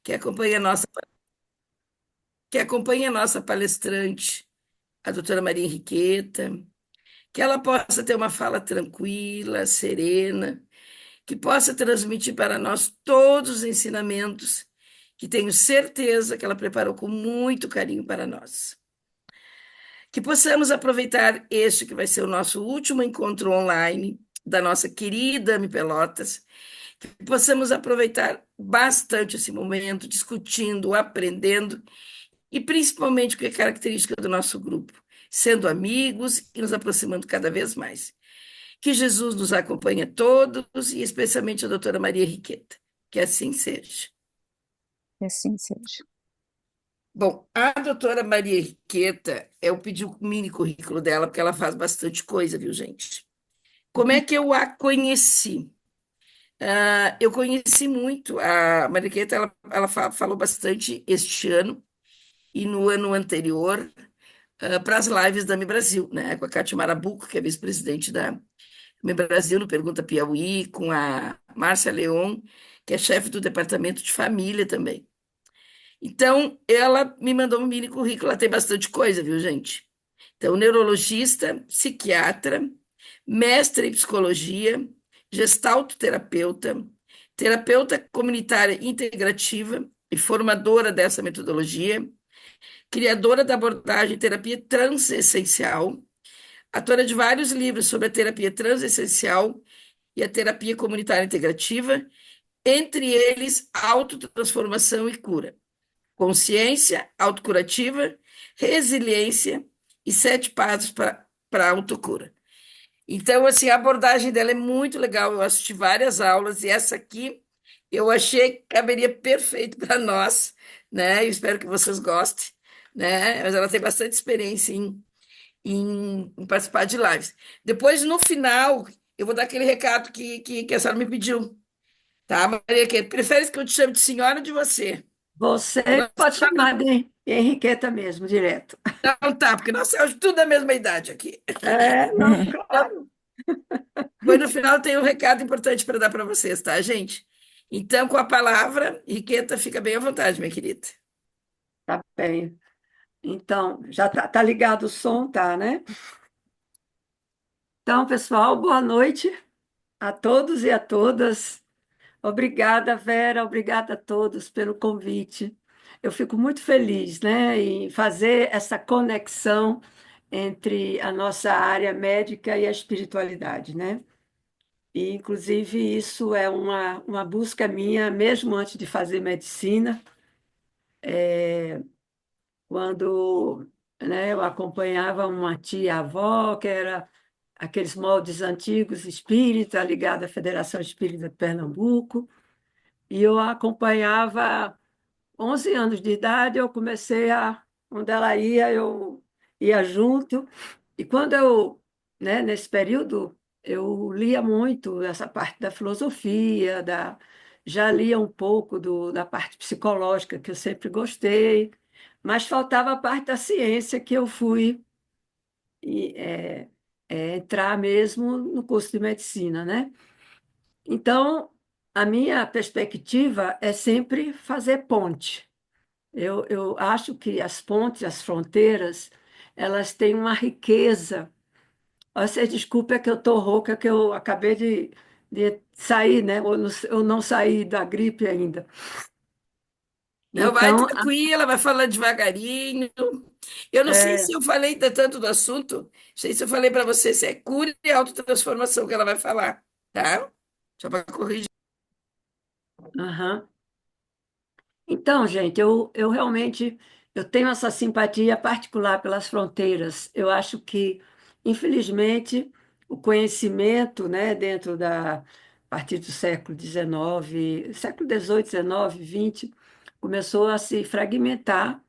que acompanha a nossa, que acompanha a nossa palestrante, a doutora Maria Henriqueta, que ela possa ter uma fala tranquila, serena, que possa transmitir para nós todos os ensinamentos que tenho certeza que ela preparou com muito carinho para nós. Que possamos aproveitar este que vai ser o nosso último encontro online da nossa querida AMI Pelotas, que possamos aproveitar bastante esse momento, discutindo, aprendendo e principalmente o que é característica do nosso grupo, sendo amigos e nos aproximando cada vez mais. Que Jesus nos acompanhe a todos e especialmente a doutora Maria Henriqueta. Que assim seja. Que assim seja. Bom, a doutora Maria Henriqueta, eu pedi o mini currículo dela, porque ela faz bastante coisa, viu, gente? Como é que eu a conheci? Eu conheci muito a Maria Henriqueta, ela falou bastante este ano e no ano anterior para as lives da Mi Brasil, né? Com a Cátia Marabuco, que é vice-presidente da Mi Brasil, no Pergunta Piauí, com a Márcia Leon, que é chefe do departamento de família também. Então, ela me mandou um mini currículo, ela tem bastante coisa, viu, gente? Então, neurologista, psiquiatra, mestre em psicologia, gestaltoterapeuta, terapeuta comunitária integrativa e formadora dessa metodologia, criadora da abordagem terapia transessencial, autora de vários livros sobre a terapia transessencial e a terapia comunitária integrativa, entre eles autotransformação e cura, consciência autocurativa, resiliência e 7 passos para a autocura. Então, assim, a abordagem dela é muito legal. Eu assisti várias aulas e essa aqui eu achei que caberia perfeito para nós, né? Eu espero que vocês gostem, né? Mas ela tem bastante experiência em participar de lives. Depois, no final, eu vou dar aquele recado que a senhora me pediu, tá, Maria? Que prefere que eu te chame de senhora ou de você? Que Você nós pode chamar de Henriqueta mesmo, direto. não tá, porque nós temos tudo da mesma idade aqui. É, não, claro. Depois, no final, tem um recado importante para dar para vocês, tá, gente? Então, com a palavra, Henriqueta, fica bem à vontade, minha querida. Tá bem. Então, já tá ligado o som, tá, né? Então, pessoal, boa noite a todos e a todas. Obrigada, Vera, obrigada a todos pelo convite. Eu fico muito feliz, né, em fazer essa conexão entre a nossa área médica e a espiritualidade, né? E, inclusive, isso é uma busca minha, mesmo antes de fazer medicina, quando, né, eu acompanhava uma tia-avó, que era aqueles moldes antigos espírita, ligada à Federação Espírita de Pernambuco, e eu a acompanhava 11 anos de idade, eu comecei a, onde ela ia, eu ia junto, e quando eu, né, nesse período, eu lia muito essa parte da filosofia, já lia um pouco da parte psicológica, que eu sempre gostei, mas faltava a parte da ciência que eu fui e, entrar mesmo no curso de medicina, né? Então, a minha perspectiva é sempre fazer ponte. Eu acho que as pontes, as fronteiras, elas têm uma riqueza. Você desculpa, é que eu estou rouca, que eu acabei de sair, né? Eu não saí da gripe ainda. Não, vai Então, tranquila, vai falando devagarinho. Eu não sei é, se eu falei tanto do assunto, não sei se eu falei para você se é cura e autotransformação que ela vai falar, tá? Só para corrigir. aham. Então, gente, eu realmente eu tenho essa simpatia particular pelas fronteiras. Eu acho que, infelizmente, o conhecimento, né, dentro a partir do século XIX, século XVIII, XIX, XX, começou a se fragmentar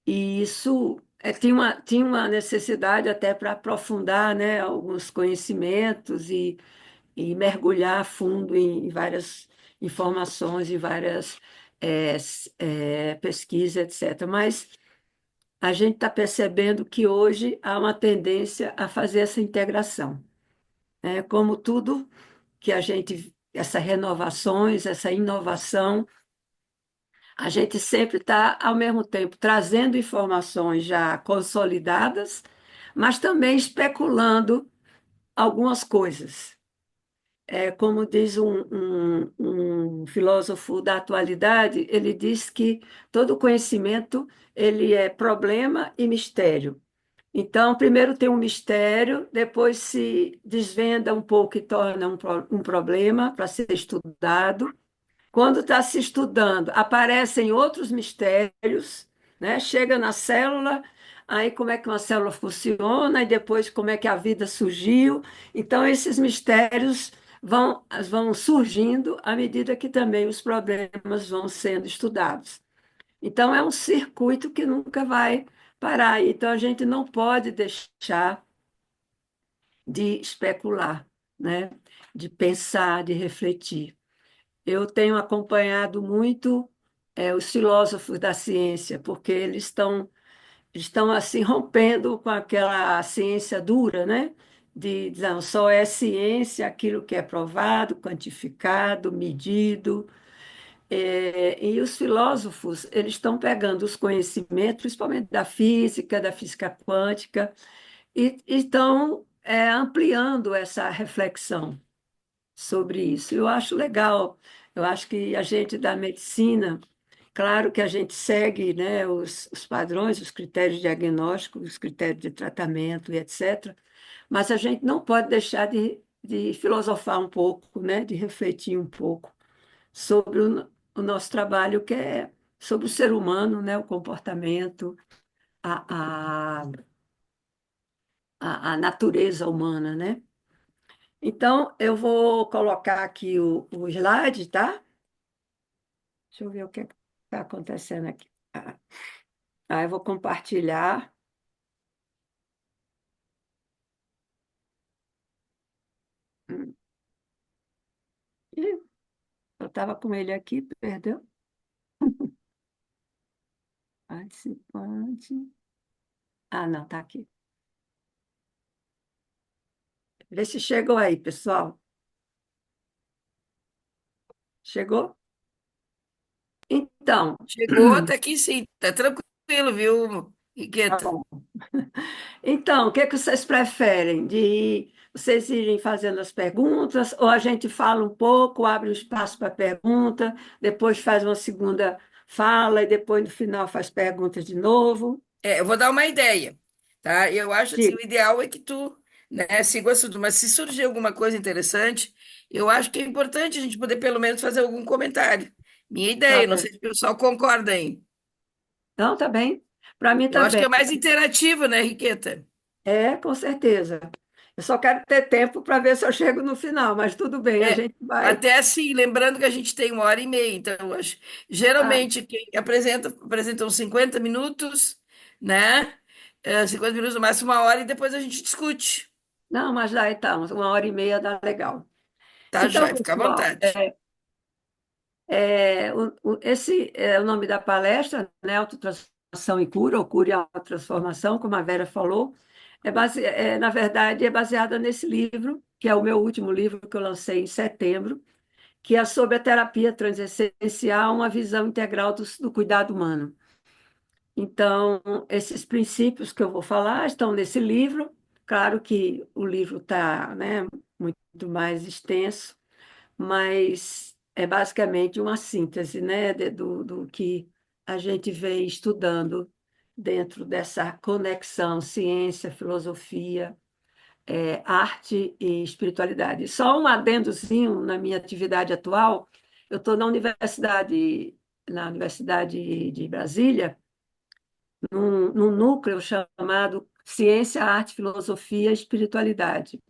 e isso tinha uma necessidade até para aprofundar, né, alguns conhecimentos e mergulhar a fundo em várias informações, em várias pesquisas, etc. Mas a gente está percebendo que hoje há uma tendência a fazer essa integração, né? Como tudo que a gente, essas renovações, essa inovação, A gente sempre está, ao mesmo tempo, trazendo informações já consolidadas, mas também especulando algumas coisas. Como diz um filósofo da atualidade, ele diz que todo conhecimento ele é problema e mistério. Então, primeiro tem um mistério, depois se desvenda um pouco e torna um problema para ser estudado. Quando está se estudando, aparecem outros mistérios, né? Chega na célula, aí como é que uma célula funciona, e depois como é que a vida surgiu. Então, esses mistérios vão surgindo à medida que também os problemas vão sendo estudados. Então, é um circuito que nunca vai parar. Então, a gente não pode deixar de especular, né? De pensar, de refletir. Eu tenho acompanhado muito os filósofos da ciência, porque eles estão assim rompendo com aquela ciência dura, né? Não, só é ciência aquilo que é provado, quantificado, medido. E os filósofos, eles estão pegando os conhecimentos, principalmente da física quântica, e estão ampliando essa reflexão sobre isso. Eu acho legal. Eu acho que a gente da medicina, claro que a gente segue, né, os padrões, os critérios diagnósticos, os critérios de tratamento e etc. Mas a gente não pode deixar de filosofar um pouco, né, de refletir um pouco sobre o nosso trabalho, que é sobre o ser humano, né, o comportamento, a, a, a natureza humana, né? Então, eu vou colocar aqui o slide, tá? Deixa eu ver o que está acontecendo aqui. Eu vou compartilhar. Hum, ih, eu estava com ele aqui, perdeu? Participante. Ah, não, está aqui. Vê se chegou aí, pessoal. Chegou? Então, Chegou, tá aqui sim, tá tranquilo, viu, tá Riqueta? bom. Então, o que é que vocês preferem? De vocês irem fazendo as perguntas, ou a gente fala um pouco, abre um espaço para pergunta, depois faz uma segunda fala e depois no final faz perguntas de novo? Eu vou dar uma ideia, tá? Eu acho assim, Diga. o ideal é que tu, né, siga o assunto, mas se surgir alguma coisa interessante, eu acho que é importante a gente poder pelo menos fazer algum comentário. Minha Tá ideia, não sei bem. se o pessoal concorda aí. Não, tá bem. Para mim Eu tá acho que bem. é mais interativo, né, Riqueta? Com certeza. Eu só quero ter tempo para ver se eu chego no final, mas tudo bem, a É, gente vai. até assim, lembrando que a gente tem 1 hora e meia, então eu acho, Ah, geralmente quem apresenta uns 50 minutos, né? 50 minutos no máximo 1 hora e depois a gente discute. não, mas lá então, 1 hora e meia dá legal. Tá, Então, joia? Fica à pessoal, vontade. esse é o nome da palestra, né? Autotransformação e cura, ou cura e autotransformação, como a Vera falou. Na verdade, é baseada nesse livro, que é o meu último livro que eu lancei em setembro, que é sobre a terapia transessencial, uma visão integral do cuidado humano. Então, esses princípios que eu vou falar estão nesse livro. Claro que o livro está, né, muito mais extenso, mas é basicamente uma síntese, né, do que a gente vem estudando dentro dessa conexão ciência, filosofia, arte e espiritualidade. Só um adendozinho na minha atividade atual, eu estou na Universidade de Brasília, num núcleo chamado Ciência, Arte, Filosofia e Espiritualidade.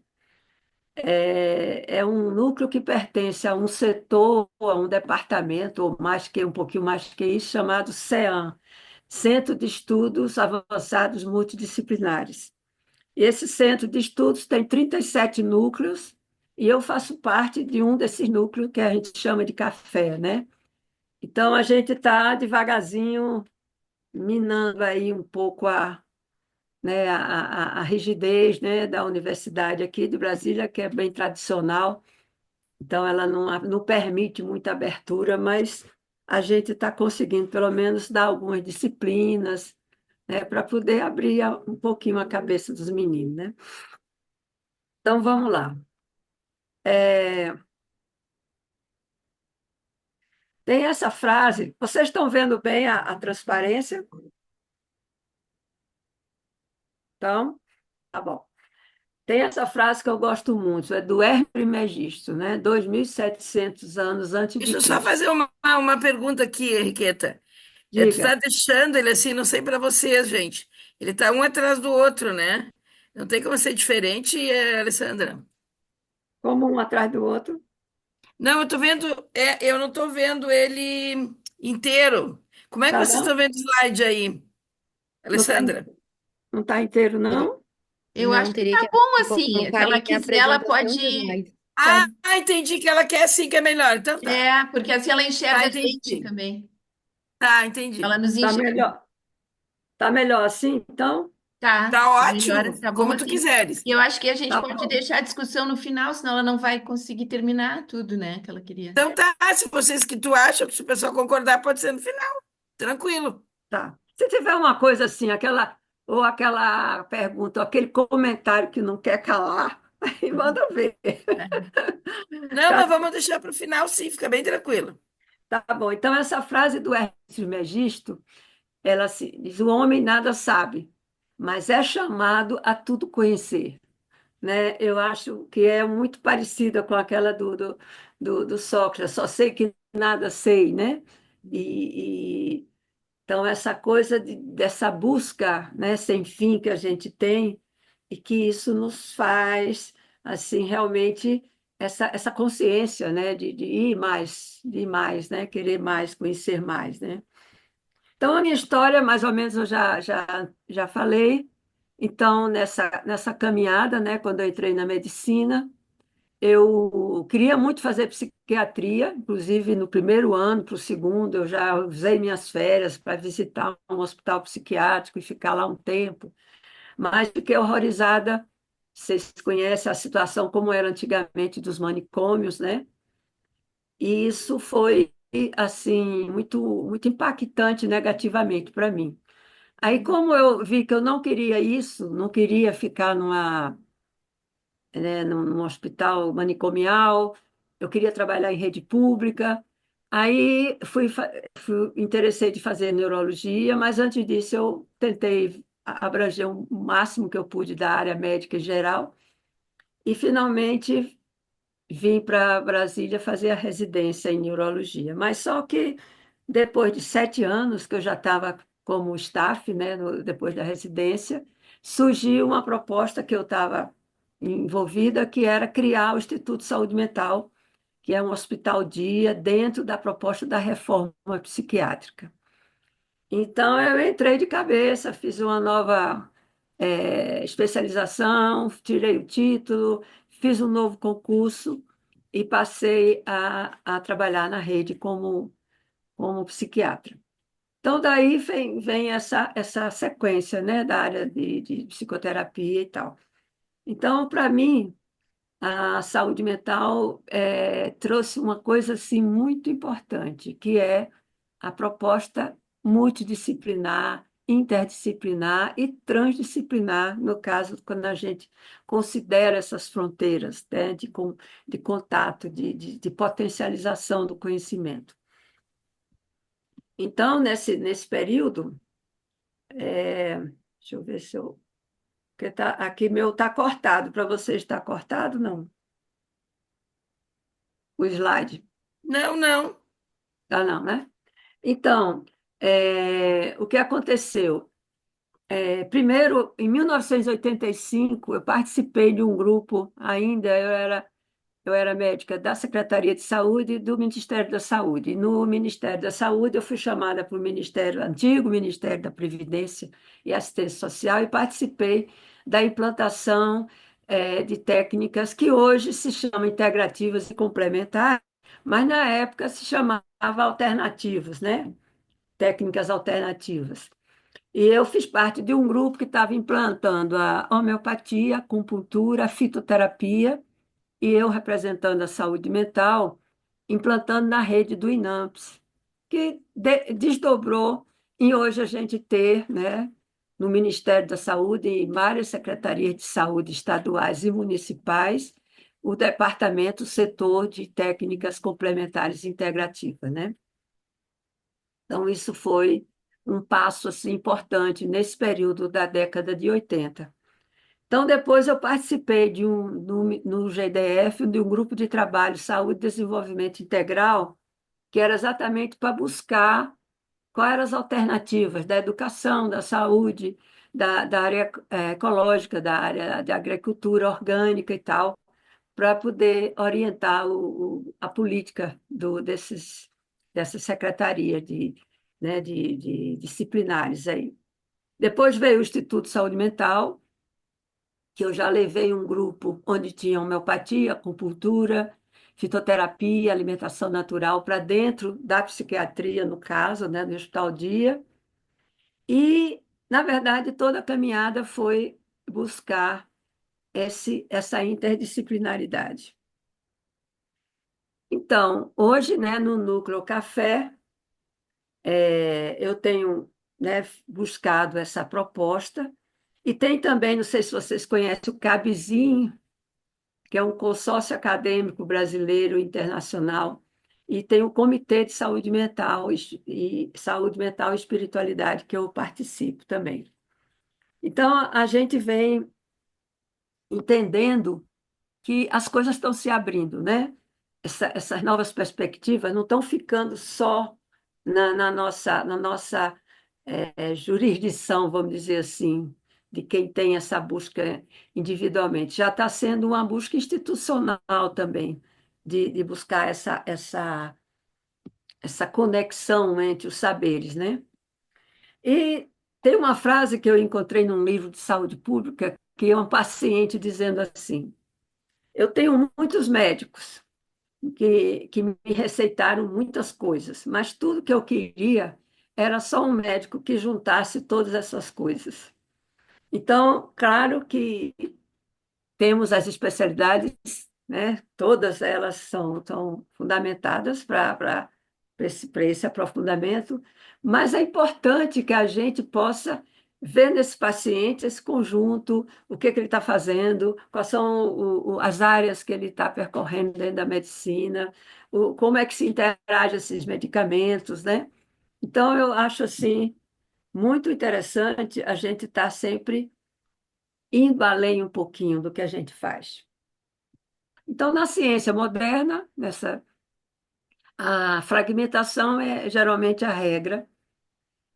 É um núcleo que pertence a um setor, a um departamento, ou mais que um pouquinho mais que isso, chamado CEAM, Centro de Estudos Avançados Multidisciplinares. E esse centro de estudos tem 37 núcleos, e eu faço parte de um desses núcleos que a gente chama de café, né? Então, a gente está devagarzinho minando aí um pouco a rigidez, né, da universidade aqui de Brasília, que é bem tradicional, então ela não permite muita abertura, mas a gente está conseguindo, pelo menos, dar algumas disciplinas, né, para poder abrir um pouquinho a cabeça dos meninos, né? Então, vamos lá. É, tem essa frase, vocês estão vendo bem a transparência? Então, tá bom. Tem essa frase que eu gosto muito, é do Hermes Trismegisto, né? 2.700 anos antes de Deixa eu só Cristo. fazer uma pergunta aqui, Henriqueta. Tu Diga, tá deixando ele assim, não sei para vocês, gente. Ele tá um atrás do outro, né? Não tem como ser diferente, Alessandra. como um atrás do outro, Não, eu tô vendo, eu não tô vendo ele inteiro. Como é que tá vocês estão não? vendo o slide aí, Não está Alessandra? não tá inteiro, não? Eu acho Não, que teria tá que bom assim. Se colocar ela em quiser, ela apresentação de pode, slide. Ah, pode. entendi que ela quer sim que é melhor. Então tá. É, porque assim ela Tá, enxerga a gente entendi. também. Tá, entendi. Ela nos Tá enxerga. melhor. Tá melhor assim, então? Tá, Tá melhor, ótimo, tá bom como tu assim. quiseres. E eu acho que a gente Tá pode bom. deixar a discussão no final, senão ela não vai conseguir terminar tudo, né, que ela queria. Então tá, se vocês que tu acha, se o pessoal concordar, pode ser no final. Tranquilo. Tá. Se tiver uma coisa assim, ou aquela pergunta, ou aquele comentário que não quer calar, aí manda ver. Não, Tá, mas vamos deixar para o final, sim, fica bem tranquilo. tá bom. Então, essa frase do Hermes Trismegisto, ela diz: o homem nada sabe, mas é chamado a tudo conhecer. Né? Eu acho que é muito parecida com aquela do Sócrates, só sei que nada sei, né? Então, essa coisa dessa busca, né, sem fim que a gente tem, e que isso nos faz, assim, realmente, essa consciência, né, de ir mais, né, querer mais, conhecer mais, né? Então, a minha história, mais ou menos, eu já falei. Então, nessa caminhada, né, quando eu entrei na medicina, eu queria muito fazer psiquiatria, inclusive no primeiro ano, para o segundo, eu já usei minhas férias para visitar um hospital psiquiátrico e ficar lá um tempo, mas fiquei horrorizada. Vocês conhecem a situação como era antigamente dos manicômios, né? E isso foi assim muito impactante negativamente para mim. Aí, como eu vi que eu não queria isso, não queria ficar num hospital manicomial, eu queria trabalhar em rede pública. Aí interessei de fazer neurologia, mas antes disso eu tentei abranger o máximo que eu pude da área médica em geral e finalmente vim para Brasília fazer a residência em neurologia. Mas só que depois de 7 anos que eu já estava como staff, né, depois da residência, surgiu uma proposta que eu estava envolvida, que era criar o Instituto de Saúde Mental, que é um hospital-dia dentro da proposta da reforma psiquiátrica. Então, eu entrei de cabeça, fiz uma nova especialização, tirei o título, fiz um novo concurso e passei a trabalhar na rede como psiquiatra. Então, daí vem essa sequência, né, da área de psicoterapia e tal. Então, para mim, a saúde mental trouxe uma coisa assim muito importante, que é a proposta multidisciplinar, interdisciplinar e transdisciplinar, no caso, quando a gente considera essas fronteiras, né, de contato, de potencialização do conhecimento. Então, nesse período, deixa eu ver se eu. Porque aqui meu está cortado, para você está cortado? Não, o slide. Não, não. Tá, não, né? Então, o que aconteceu? Primeiro, em 1985, eu participei de um grupo, ainda eu era médica da Secretaria de Saúde e do Ministério da Saúde. E no Ministério da Saúde, eu fui chamada para o Ministério Antigo, Ministério da Previdência e Assistência Social, e participei da implantação, de técnicas que hoje se chamam integrativas e complementares, mas na época se chamava alternativas, né? Técnicas alternativas. E eu fiz parte de um grupo que estava implantando a homeopatia, a acupuntura, a fitoterapia, e eu representando a saúde mental, implantando na rede do INAMPS. que desdobrou em hoje a gente ter, né, no Ministério da Saúde e várias secretarias de saúde estaduais e municipais, o departamento, o setor de técnicas complementares integrativas, né? Então, isso foi um passo assim, importante nesse período da década de 80. Então, depois eu participei no GDF, de um grupo de trabalho Saúde e Desenvolvimento Integral, que era exatamente para buscar quais eram as alternativas da educação, da saúde, da área ecológica, da área de agricultura orgânica e tal, para poder orientar a política dessas secretarias né, de disciplinares aí. Depois veio o Instituto de Saúde Mental, que eu já levei um grupo onde tinha homeopatia, acupuntura, fitoterapia, alimentação natural para dentro da psiquiatria, no caso, né, do Hospital Dia. E, na verdade, toda a caminhada foi buscar essa interdisciplinaridade. Então, hoje, né, no Núcleo Café, eu tenho, né, buscado essa proposta. E tem também, não sei se vocês conhecem, o CABzinho, que é um consórcio acadêmico brasileiro e internacional, e tem o Comitê de Saúde Mental e Saúde Mental e Espiritualidade, que eu participo também. Então, a gente vem entendendo que as coisas estão se abrindo, né? Essas novas perspectivas não estão ficando só na nossa jurisdição, vamos dizer assim, de quem tem essa busca individualmente. Já está sendo uma busca institucional também, de buscar essa conexão entre os saberes, né? E tem uma frase que eu encontrei num livro de saúde pública, que é um paciente dizendo assim: eu tenho muitos médicos que me receitaram muitas coisas, mas tudo que eu queria era só um médico que juntasse todas essas coisas. Então, claro que temos as especialidades, né? Todas elas são fundamentadas para esse aprofundamento, mas é importante que a gente possa ver nesse paciente esse conjunto, o que ele está fazendo, quais são as áreas que ele está percorrendo dentro da medicina, como é que se interage esses medicamentos, né? Então, eu acho assim muito interessante a gente estar sempre indo além um pouquinho do que a gente faz. Então, na ciência moderna, a fragmentação é geralmente a regra.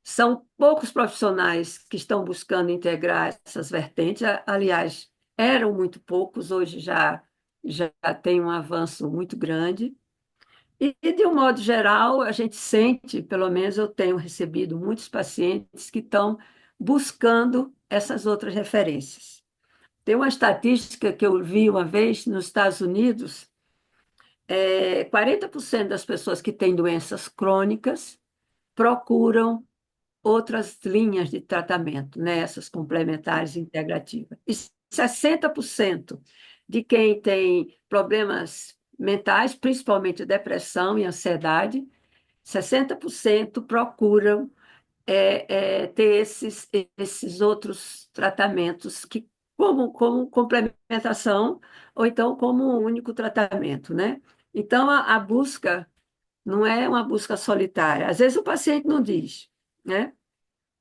São poucos profissionais que estão buscando integrar essas vertentes. Aliás, eram muito poucos, hoje já tem um avanço muito grande. E, de um modo geral, a gente sente, pelo menos eu tenho recebido muitos pacientes que estão buscando essas outras referências. Tem uma estatística que eu vi uma vez nos Estados Unidos: 40% das pessoas que têm doenças crônicas procuram outras linhas de tratamento, né, essas complementares integrativas. E 60% de quem tem problemas mentais, principalmente depressão e ansiedade, 60% procuram ter esses outros tratamentos que como complementação ou então como um único tratamento, né? Então, a busca não é uma busca solitária. Às vezes o paciente não diz, né?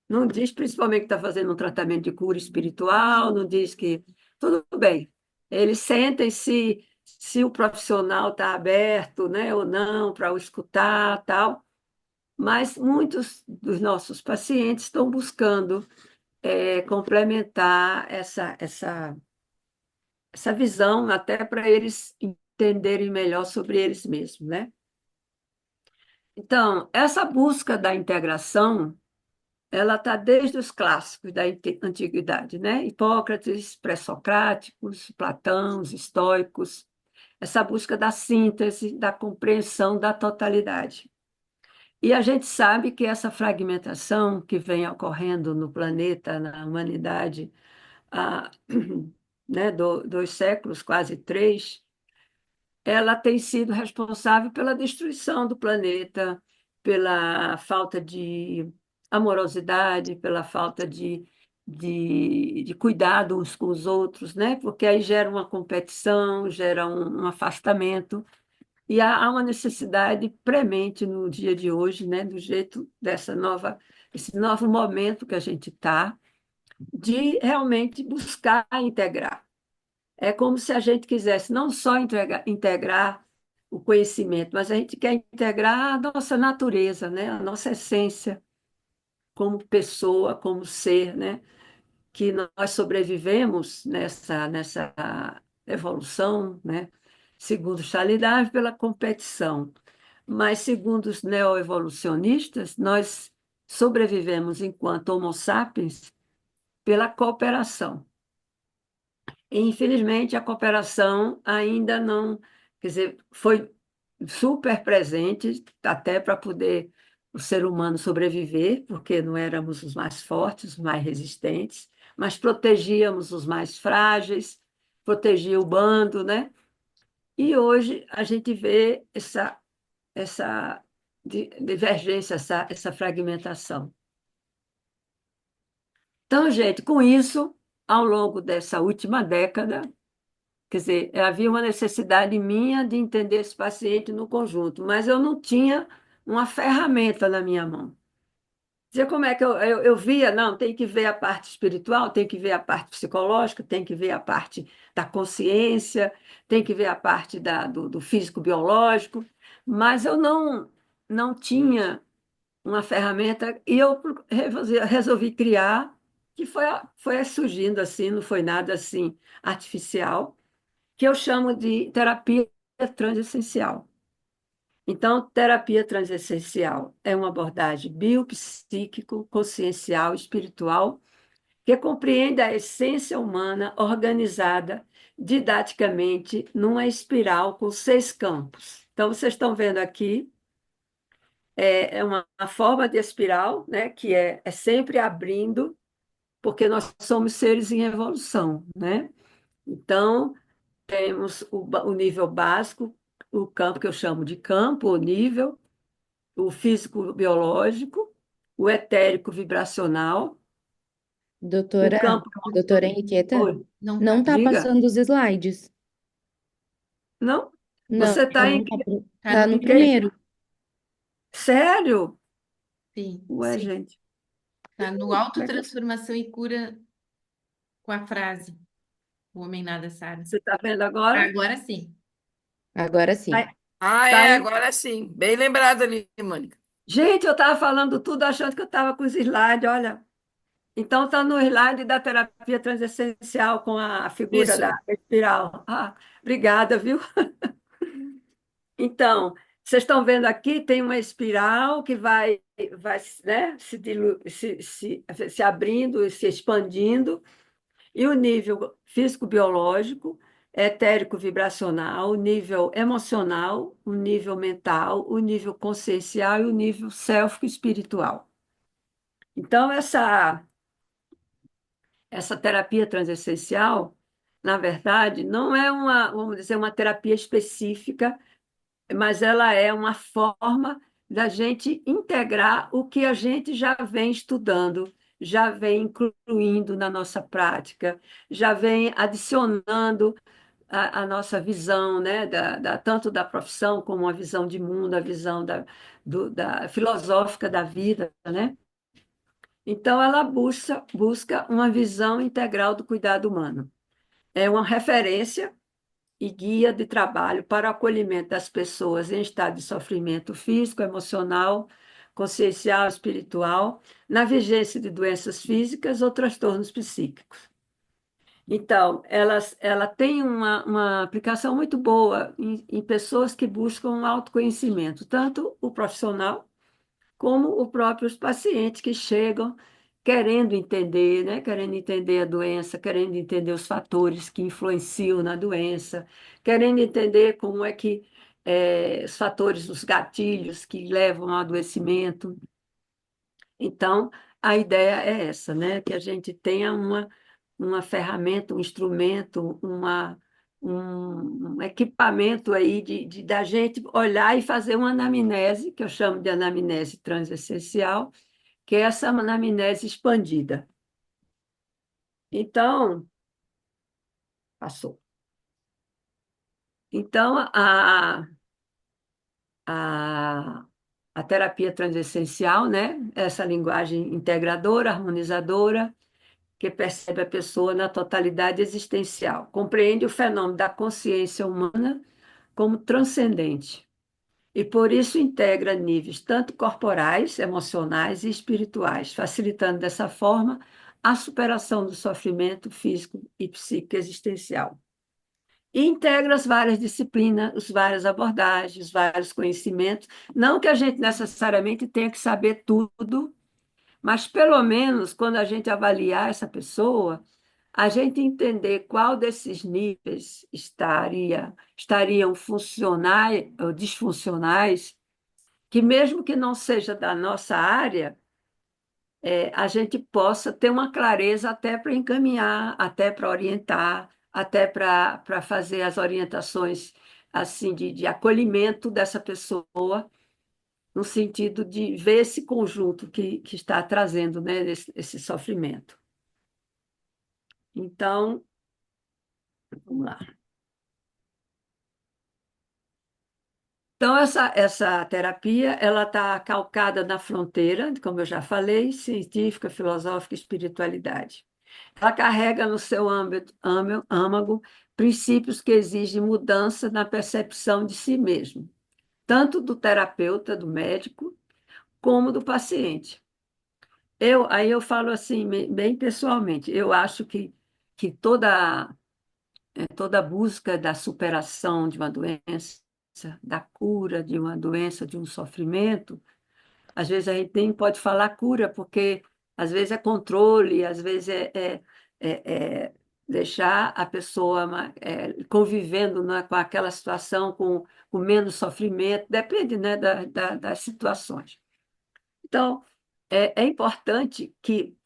Não diz principalmente que está fazendo um tratamento de cura espiritual, não diz que tudo bem. Eles sentem se o profissional está aberto, né, ou não, para o escutar, tal. Mas muitos dos nossos pacientes estão buscando complementar essa visão, até para eles entenderem melhor sobre eles mesmos, né? Então, essa busca da integração, ela está desde os clássicos da antiguidade, né? Hipócrates, pré-socráticos, Platão, os estoicos, essa busca da síntese, da compreensão da totalidade. E a gente sabe que essa fragmentação que vem ocorrendo no planeta, na humanidade, há, né, 2 séculos, quase 3, ela tem sido responsável pela destruição do planeta, pela falta de amorosidade, pela falta de cuidado uns com os outros, né? Porque aí gera uma competição, gera um afastamento. E há uma necessidade premente no dia de hoje, né, do jeito esse novo momento que a gente está, de realmente buscar integrar. É como se a gente quisesse não só integrar o conhecimento, mas a gente quer integrar a nossa natureza, né, a nossa essência como pessoa, como ser, né, que nós sobrevivemos nessa evolução, né, segundo Charles Darwin, pela competição. Mas, segundo os neoevolucionistas, nós sobrevivemos enquanto Homo sapiens pela cooperação. E, infelizmente, a cooperação ainda não, quer dizer, foi super presente até para poder o ser humano sobreviver, porque não éramos os mais fortes, os mais resistentes, mas protegíamos os mais frágeis, protegia o bando, né? E hoje a gente vê essa divergência, essa fragmentação. Então, gente, com isso, ao longo dessa última década, quer dizer, havia uma necessidade minha de entender esse paciente no conjunto, mas eu não tinha uma ferramenta na minha mão. Dizer como é que eu via, não, tem que ver a parte espiritual, tem que ver a parte psicológica, tem que ver a parte da consciência, tem que ver a parte do físico-biológico, mas eu não tinha uma ferramenta e eu resolvi criar, que foi surgindo assim, não foi nada assim artificial, que eu chamo de terapia transessencial. Então, terapia transessencial é uma abordagem biopsíquico, consciencial, espiritual, que compreende a essência humana organizada didaticamente numa espiral com 6 campos. Então, vocês estão vendo aqui, é uma forma de espiral, né, que é sempre abrindo, porque nós somos seres em evolução, né? Então, temos o nível básico, o campo que eu chamo de campo, o nível, o físico-biológico, o etérico vibracional, o Doutora, campo doutora emocional. Henriqueta, Oi, Não não tá. está diga. passando os slides. Não? Não, Você está em não tá, Tá tá no no quê? primeiro. primeiro. Sério? Sim, Ué, sim. gente. Tá no Como é que Autotransformação e Cura com a frase: O homem nada sabe. você está vendo agora? Agora sim. Agora sim. Tá, Ah, tá é, em... agora sim. Bem lembrado ali, Mônica. Gente, eu estava falando tudo achando que eu estava com os slides, olha. Então, está no slide da terapia transessencial com a figura Isso. da espiral. Ah, obrigada, viu? Então, vocês estão vendo aqui, tem uma espiral que vai, né, se abrindo e se expandindo, e o nível físico-biológico, etérico-vibracional, o nível emocional, o nível mental, o nível consciencial e o nível self-espiritual. Então, essa terapia transessencial, na verdade, não é vamos dizer, uma terapia específica, mas ela é uma forma da gente integrar o que a gente já vem estudando, já vem incluindo na nossa prática, já vem adicionando a nossa visão, né, tanto da profissão como a visão de mundo, a visão da filosófica da vida, né? Então, ela busca uma visão integral do cuidado humano. É uma referência e guia de trabalho para o acolhimento das pessoas em estado de sofrimento físico, emocional, consciencial, espiritual, na vigência de doenças físicas ou transtornos psíquicos. Então, ela tem uma aplicação muito boa em pessoas que buscam autoconhecimento, tanto o profissional como os próprios pacientes que chegam querendo entender, né? Querendo entender a doença, querendo entender os fatores que influenciam na doença, querendo entender como é que os fatores, os gatilhos que levam ao adoecimento. Então, a ideia é essa, né? Que a gente tenha uma ferramenta, um instrumento, um equipamento aí da gente olhar e fazer uma anamnese, que eu chamo de anamnese transessencial, que é essa anamnese expandida. Então, passou. Então, a, a terapia transessencial, né? Essa linguagem integradora, harmonizadora, que percebe a pessoa na totalidade existencial, compreende o fenômeno da consciência humana como transcendente e, por isso, integra níveis tanto corporais, emocionais e espirituais, facilitando dessa forma a superação do sofrimento físico e psíquico existencial. E integra as várias disciplinas, as várias abordagens, os vários conhecimentos. Não que a gente necessariamente tenha que saber tudo, mas pelo menos quando a gente avaliar essa pessoa, a gente entender qual desses níveis estariam funcionais ou disfuncionais, que mesmo que não seja da nossa área, a gente possa ter uma clareza até para encaminhar, até para orientar, até para fazer as orientações assim de acolhimento dessa pessoa, no sentido de ver esse conjunto que está trazendo, né, esse sofrimento. Então, vamos lá. Então, essa terapia ela está calcada na fronteira, como eu já falei, científica, filosófica e espiritualidade. Ela carrega no seu âmago princípios que exigem mudança na percepção de si mesmo, tanto do terapeuta, do médico, como do paciente. Aí eu falo assim, bem pessoalmente, eu acho que toda busca da superação de uma doença, da cura de uma doença, de um sofrimento, às vezes a gente nem pode falar cura, porque às vezes é controle, às vezes é deixar a pessoa convivendo, né, com aquela situação com menos sofrimento, depende, né, das situações. Então, é importante que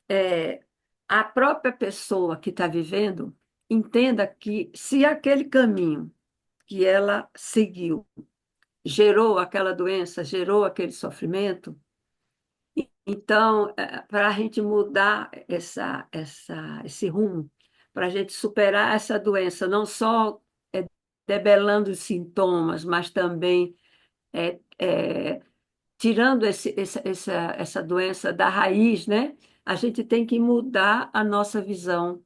a própria pessoa que está vivendo entenda que se aquele caminho que ela seguiu gerou aquela doença, gerou aquele sofrimento, então, para a gente mudar esse rumo, para a gente superar essa doença, não só debelando os sintomas, mas também é, é, tirando essa doença da raiz, né? A gente tem que mudar a nossa visão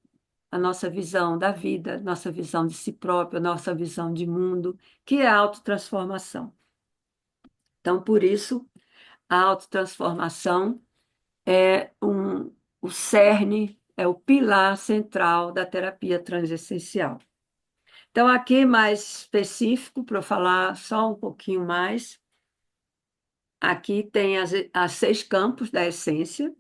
da vida, nossa visão de si próprio, a nossa visão de mundo, que é a autotransformação. Então, por isso, a autotransformação é o cerne, é o pilar central da terapia transessencial. Então, aqui mais específico, para eu falar só um pouquinho mais, aqui tem as 6 campos da essência.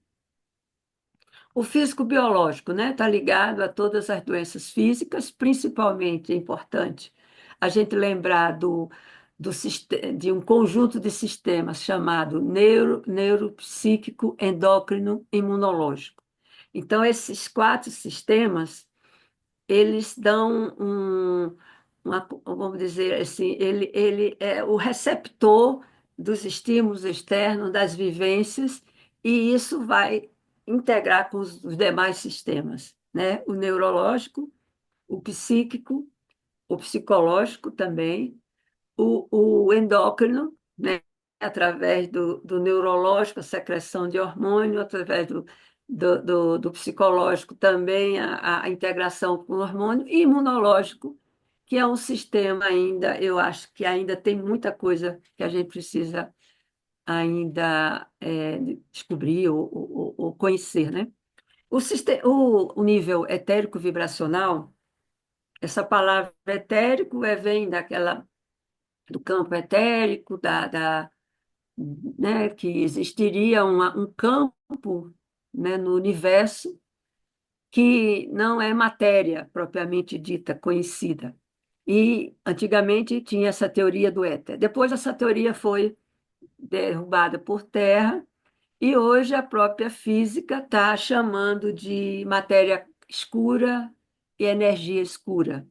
O físico-biológico, né, está ligado a todas as doenças físicas, principalmente é importante a gente lembrar de um conjunto de sistemas chamado neuropsíquico, endócrino, imunológico. Então, esses 4 sistemas, eles dão vamos dizer assim, ele é o receptor dos estímulos externos, das vivências, e isso vai integrar com os demais sistemas, né? O neurológico, o psíquico, o psicológico também, o endócrino, né? Através do neurológico, a secreção de hormônio, através do psicológico também, a integração com o hormônio, e imunológico, que é um sistema ainda, eu acho que ainda tem muita coisa que a gente precisa ainda descobrir ou conhecer, né? O nível etérico vibracional, essa palavra etérico vem do campo etérico, né, que existiria um campo, né, no universo que não é matéria propriamente dita, conhecida. E antigamente tinha essa teoria do éter. Depois essa teoria foi derrubada por terra e hoje a própria física está chamando de matéria escura e energia escura.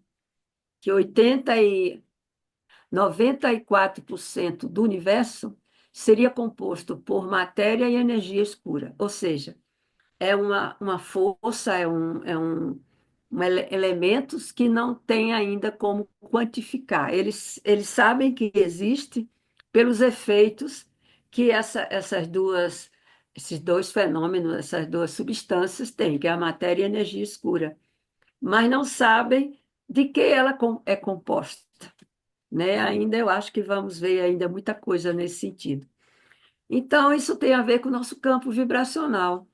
que 94% do universo seria composto por matéria e energia escura, ou seja, é uma força, elementos que não tem ainda como quantificar. Eles sabem que existe pelos efeitos que esses dois fenômenos, essas duas substâncias têm, que é a matéria e a energia escura, mas não sabem de que ela é composta, né? Ainda eu acho que vamos ver ainda muita coisa nesse sentido. Então, isso tem a ver com o nosso campo vibracional,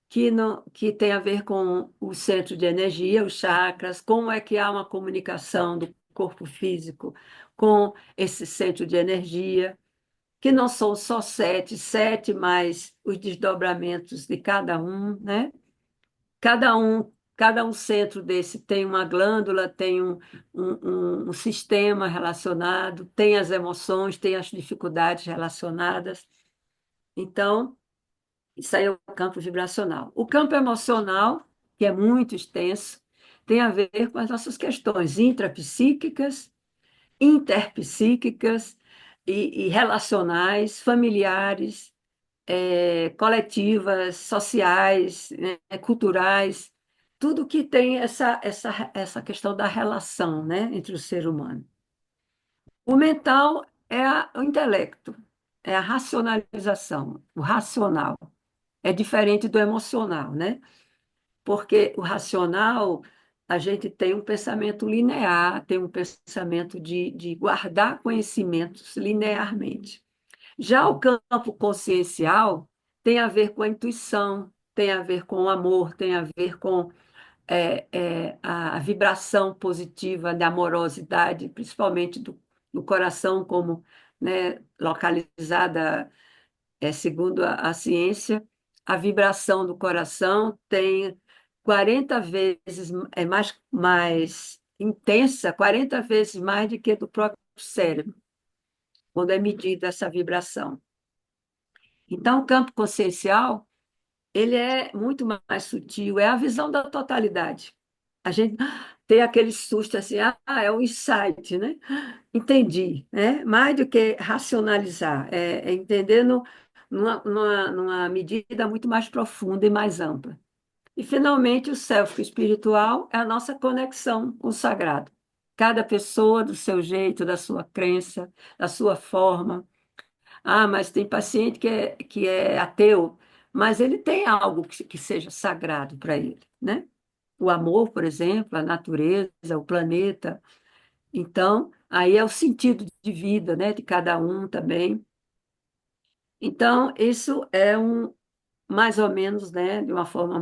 que tem a ver com o centro de energia, os chakras, como é que há uma comunicação do corpo físico com esse centro de energia, que não são só sete mais os desdobramentos de cada um, né? Cada um centro desse tem uma glândula, tem um sistema relacionado, tem as emoções, tem as dificuldades relacionadas. Então, isso aí é o campo vibracional. O campo emocional, que é muito extenso, tem a ver com as nossas questões intrapsíquicas, interpsíquicas e relacionais, familiares, coletivas, sociais, né, culturais, tudo que tem essa questão da relação, né, entre o ser humano. O mental é o intelecto, é a racionalização, o racional. É diferente do emocional, né? Porque o racional, a gente tem um pensamento linear, tem um pensamento de guardar conhecimentos linearmente. Já o campo consciencial tem a ver com a intuição, tem a ver com o amor, tem a ver com a vibração positiva da amorosidade, principalmente do coração, como, né, localizada, segundo a ciência, a vibração do coração tem 40 vezes, mais intensa, 40 vezes mais do que do próprio cérebro, quando é medida essa vibração. Então, o campo consciencial, ele é muito mais sutil, é a visão da totalidade. A gente tem aquele susto assim, é um insight, né? Entendi, né? Mais do que racionalizar, é entender numa medida muito mais profunda e mais ampla. E, finalmente, o self espiritual é a nossa conexão com o sagrado. Cada pessoa do seu jeito, da sua crença, da sua forma. Mas tem paciente que é ateu, mas ele tem algo que seja sagrado para ele, né? O amor, por exemplo, a natureza, o planeta. Então, aí é o sentido de vida, né, de cada um também. Então, isso é mais ou menos, né, de uma forma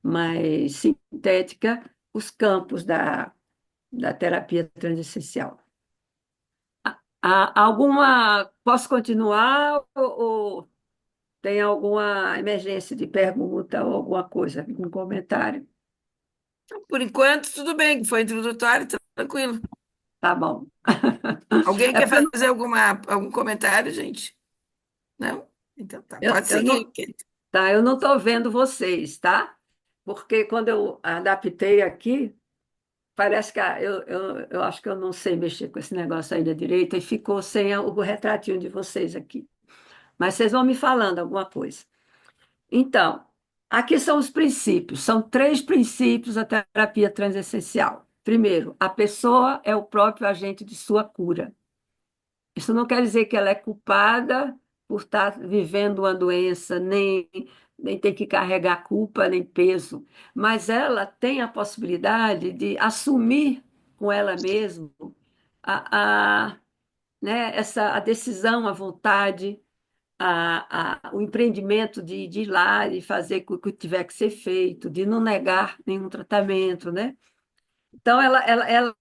mais sintética, os campos da terapia transessencial. Posso continuar ou tem alguma emergência de pergunta ou alguma coisa, um comentário? Por enquanto, tudo bem, foi introdutório, tranquilo. Tá bom. Alguém É quer porque fazer algum comentário, gente? Não? Então tá, eu, pode eu seguir. não, tá, eu não estou vendo vocês, tá? Porque quando eu adaptei aqui, parece que eu acho que eu não sei mexer com esse negócio ainda direito e ficou sem o retratinho de vocês aqui. Mas vocês vão me falando alguma coisa. Então, aqui são os princípios. São 3 princípios da terapia transessencial. Primeiro, a pessoa é o próprio agente de sua cura. Isso não quer dizer que ela é culpada por estar vivendo uma doença, nem tem que carregar culpa, nem peso, mas ela tem a possibilidade de assumir com ela mesma né, a decisão, a vontade, o empreendimento de ir lá e fazer o que tiver que ser feito, de não negar nenhum tratamento, né? Então, ela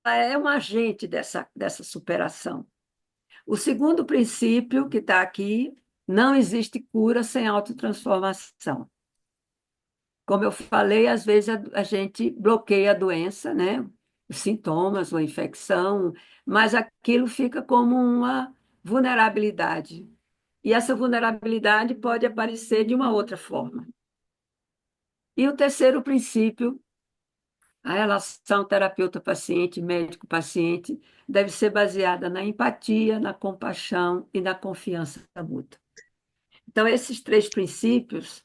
é um agente dessa superação. O segundo princípio que está aqui, não existe cura sem autotransformação. Como eu falei, às vezes a gente bloqueia a doença, né? Os sintomas, ou a infecção, mas aquilo fica como uma vulnerabilidade. E essa vulnerabilidade pode aparecer de uma outra forma. E o terceiro princípio, A relação terapeuta-paciente, médico-paciente, deve ser baseada na empatia, na compaixão e na confiança mútua. Então, esses três princípios,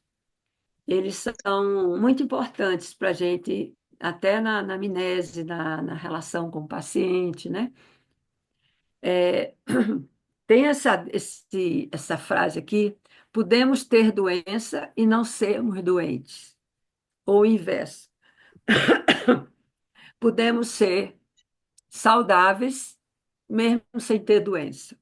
eles são muito importantes para a gente, até na amnese, na relação com o paciente, né? É, tem essa frase aqui: podemos ter doença e não sermos doentes, ou o inverso. Podemos ser saudáveis mesmo sem ter doença.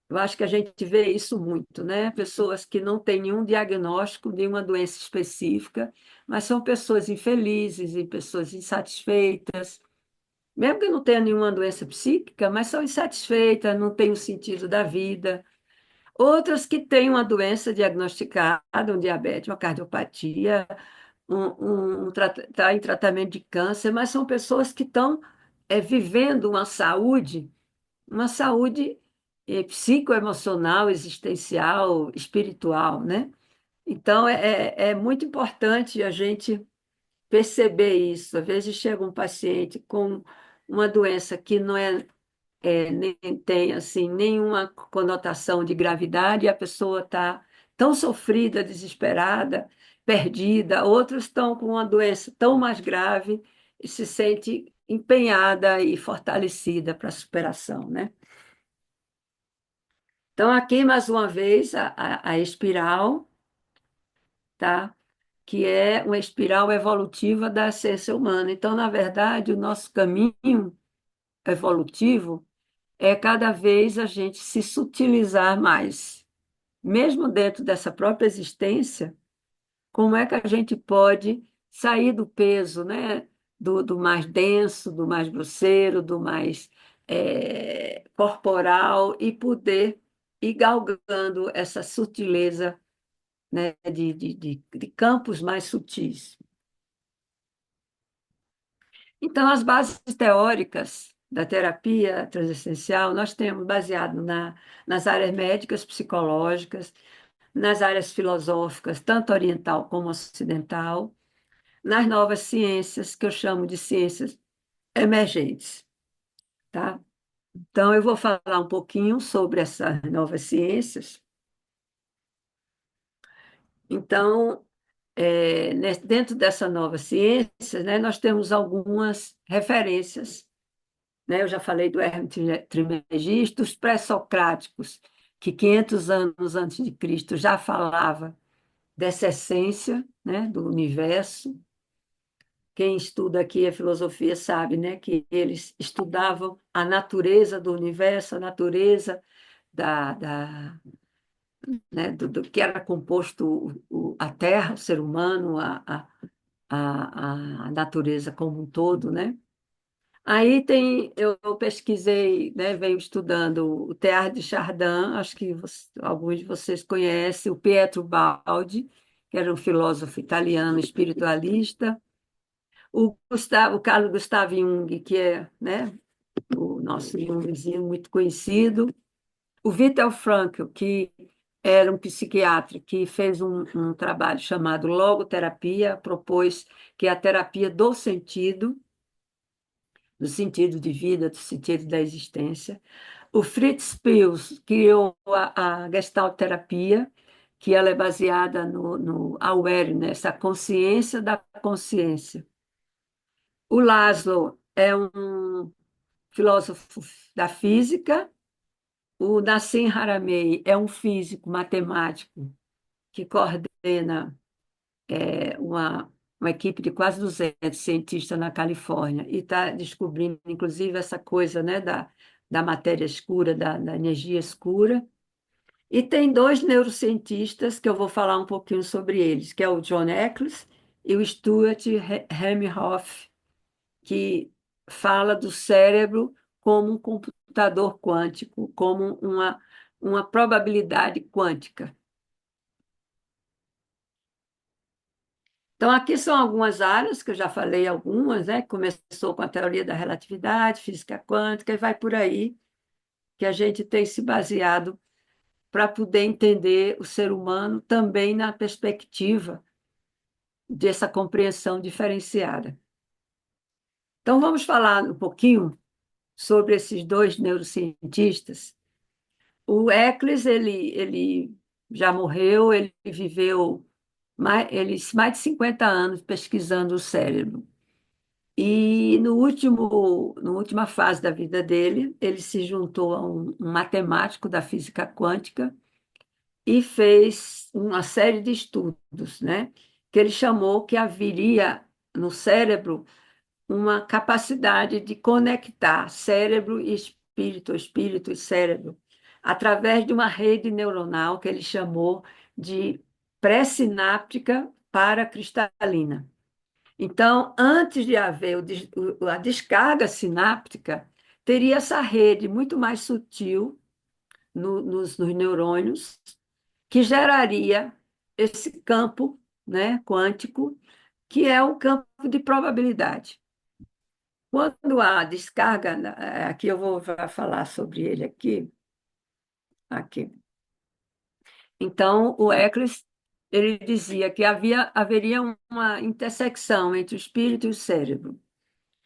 Eu acho que a gente vê isso muito, né? Pessoas que não têm nenhum diagnóstico de uma doença específica, mas são pessoas infelizes e pessoas insatisfeitas, mesmo que não tenham nenhuma doença psíquica, mas são insatisfeitas, não têm o sentido da vida. Outras que têm uma doença diagnosticada, um diabetes, uma cardiopatia, tá em tratamento de câncer, mas são pessoas que estão vivendo uma saúde psicoemocional, existencial, espiritual, né? Então, é muito importante a gente perceber isso. Às vezes chega um paciente com uma doença que não nem tem assim nenhuma conotação de gravidade, e a pessoa está tão sofrida, desesperada, perdida. Outros estão com uma doença tão mais grave e se sente empenhada e fortalecida para a superação, né? Então, aqui, mais uma vez, a espiral, tá? Que é uma espiral evolutiva da essência humana. Então, na verdade, o nosso caminho evolutivo é cada vez a gente se sutilizar mais. Mesmo dentro dessa própria existência, como é que a gente pode sair do peso, né? Do mais denso, do mais grosseiro, do mais corporal e poder ir galgando essa sutileza, né? De campos mais sutis. Então, as bases teóricas da terapia transessencial nós temos baseado nas áreas médicas, psicológicas, nas áreas filosóficas, tanto oriental como ocidental, nas novas ciências, que eu chamo de ciências emergentes, tá? Então, eu vou falar um pouquinho sobre essas novas ciências. Então, dentro dessa nova ciência, né, nós temos algumas referências, né? Eu já falei do Hermes Trismegisto, os pré-socráticos, que 500 anos antes de Cristo já falava dessa essência, né, do universo. Quem estuda aqui a filosofia sabe, né, que eles estudavam a natureza do universo, a natureza do que era composto a Terra, o ser humano, a natureza como um todo, né? Aí eu pesquisei, né, venho estudando o Teilhard de Chardin, acho que alguns de vocês conhecem, o Pietro Baldi, que era um filósofo italiano espiritualista, o Carlo Gustav Jung, que é, né, o nosso Jungzinho muito conhecido, o Viktor Frankl, que era um psiquiatra que fez um trabalho chamado logoterapia, propôs que é a terapia do sentido de vida, do sentido da existência. O Fritz Perls criou a Gestalt terapia, que ela é baseada no awareness, a consciência da consciência. O Laszlo é um filósofo da física. O Nassim Haramein é um físico matemático que coordena uma equipe de quase 200 cientistas na Califórnia e está descobrindo, inclusive, essa coisa, né, da matéria escura, da energia escura. E tem dois neurocientistas que eu vou falar um pouquinho sobre eles, que é o John Eccles e o Stuart Hemhoff, que fala do cérebro como um computador quântico, como uma probabilidade quântica. Então, aqui são algumas áreas, que eu já falei algumas, né? Começou com a teoria da relatividade, física quântica, e vai por aí, que a gente tem se baseado para poder entender o ser humano também na perspectiva dessa compreensão diferenciada. Então, vamos falar um pouquinho sobre esses dois neurocientistas. O Eccles, ele já morreu, ele viveu mais de 50 anos pesquisando o cérebro. E na última fase da vida dele, ele se juntou a um matemático da física quântica e fez uma série de estudos, né? Que ele chamou que haveria no cérebro uma capacidade de conectar cérebro e espírito, espírito e cérebro, através de uma rede neuronal que ele chamou de pré-sináptica paracristalina. Então, antes de haver a descarga sináptica, teria essa rede muito mais sutil nos neurônios, que geraria esse campo, né, quântico, que é o campo de probabilidade. Quando a descarga, aqui eu vou falar sobre ele aqui. Então, o Eccles, ele dizia que haveria uma intersecção entre o espírito e o cérebro,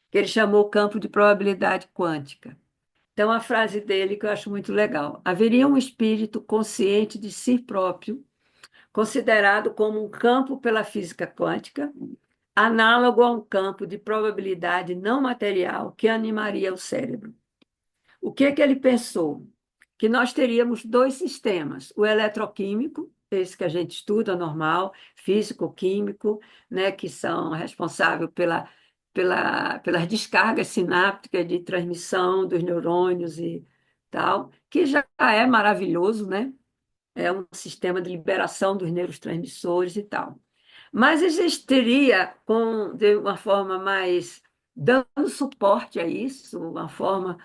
que ele chamou campo de probabilidade quântica. Então, a frase dele que eu acho muito legal: haveria um espírito consciente de si próprio, considerado como um campo pela física quântica, análogo a um campo de probabilidade não material que animaria o cérebro. O que ele pensou? Que nós teríamos dois sistemas: o eletroquímico, esse que a gente estuda normal, físico-químico, né, que são responsáveis pelas descargas sinápticas de transmissão dos neurônios e tal, que já é maravilhoso, né? É um sistema de liberação dos neurotransmissores e tal. Mas existiria, de uma forma mais dando suporte a isso, uma forma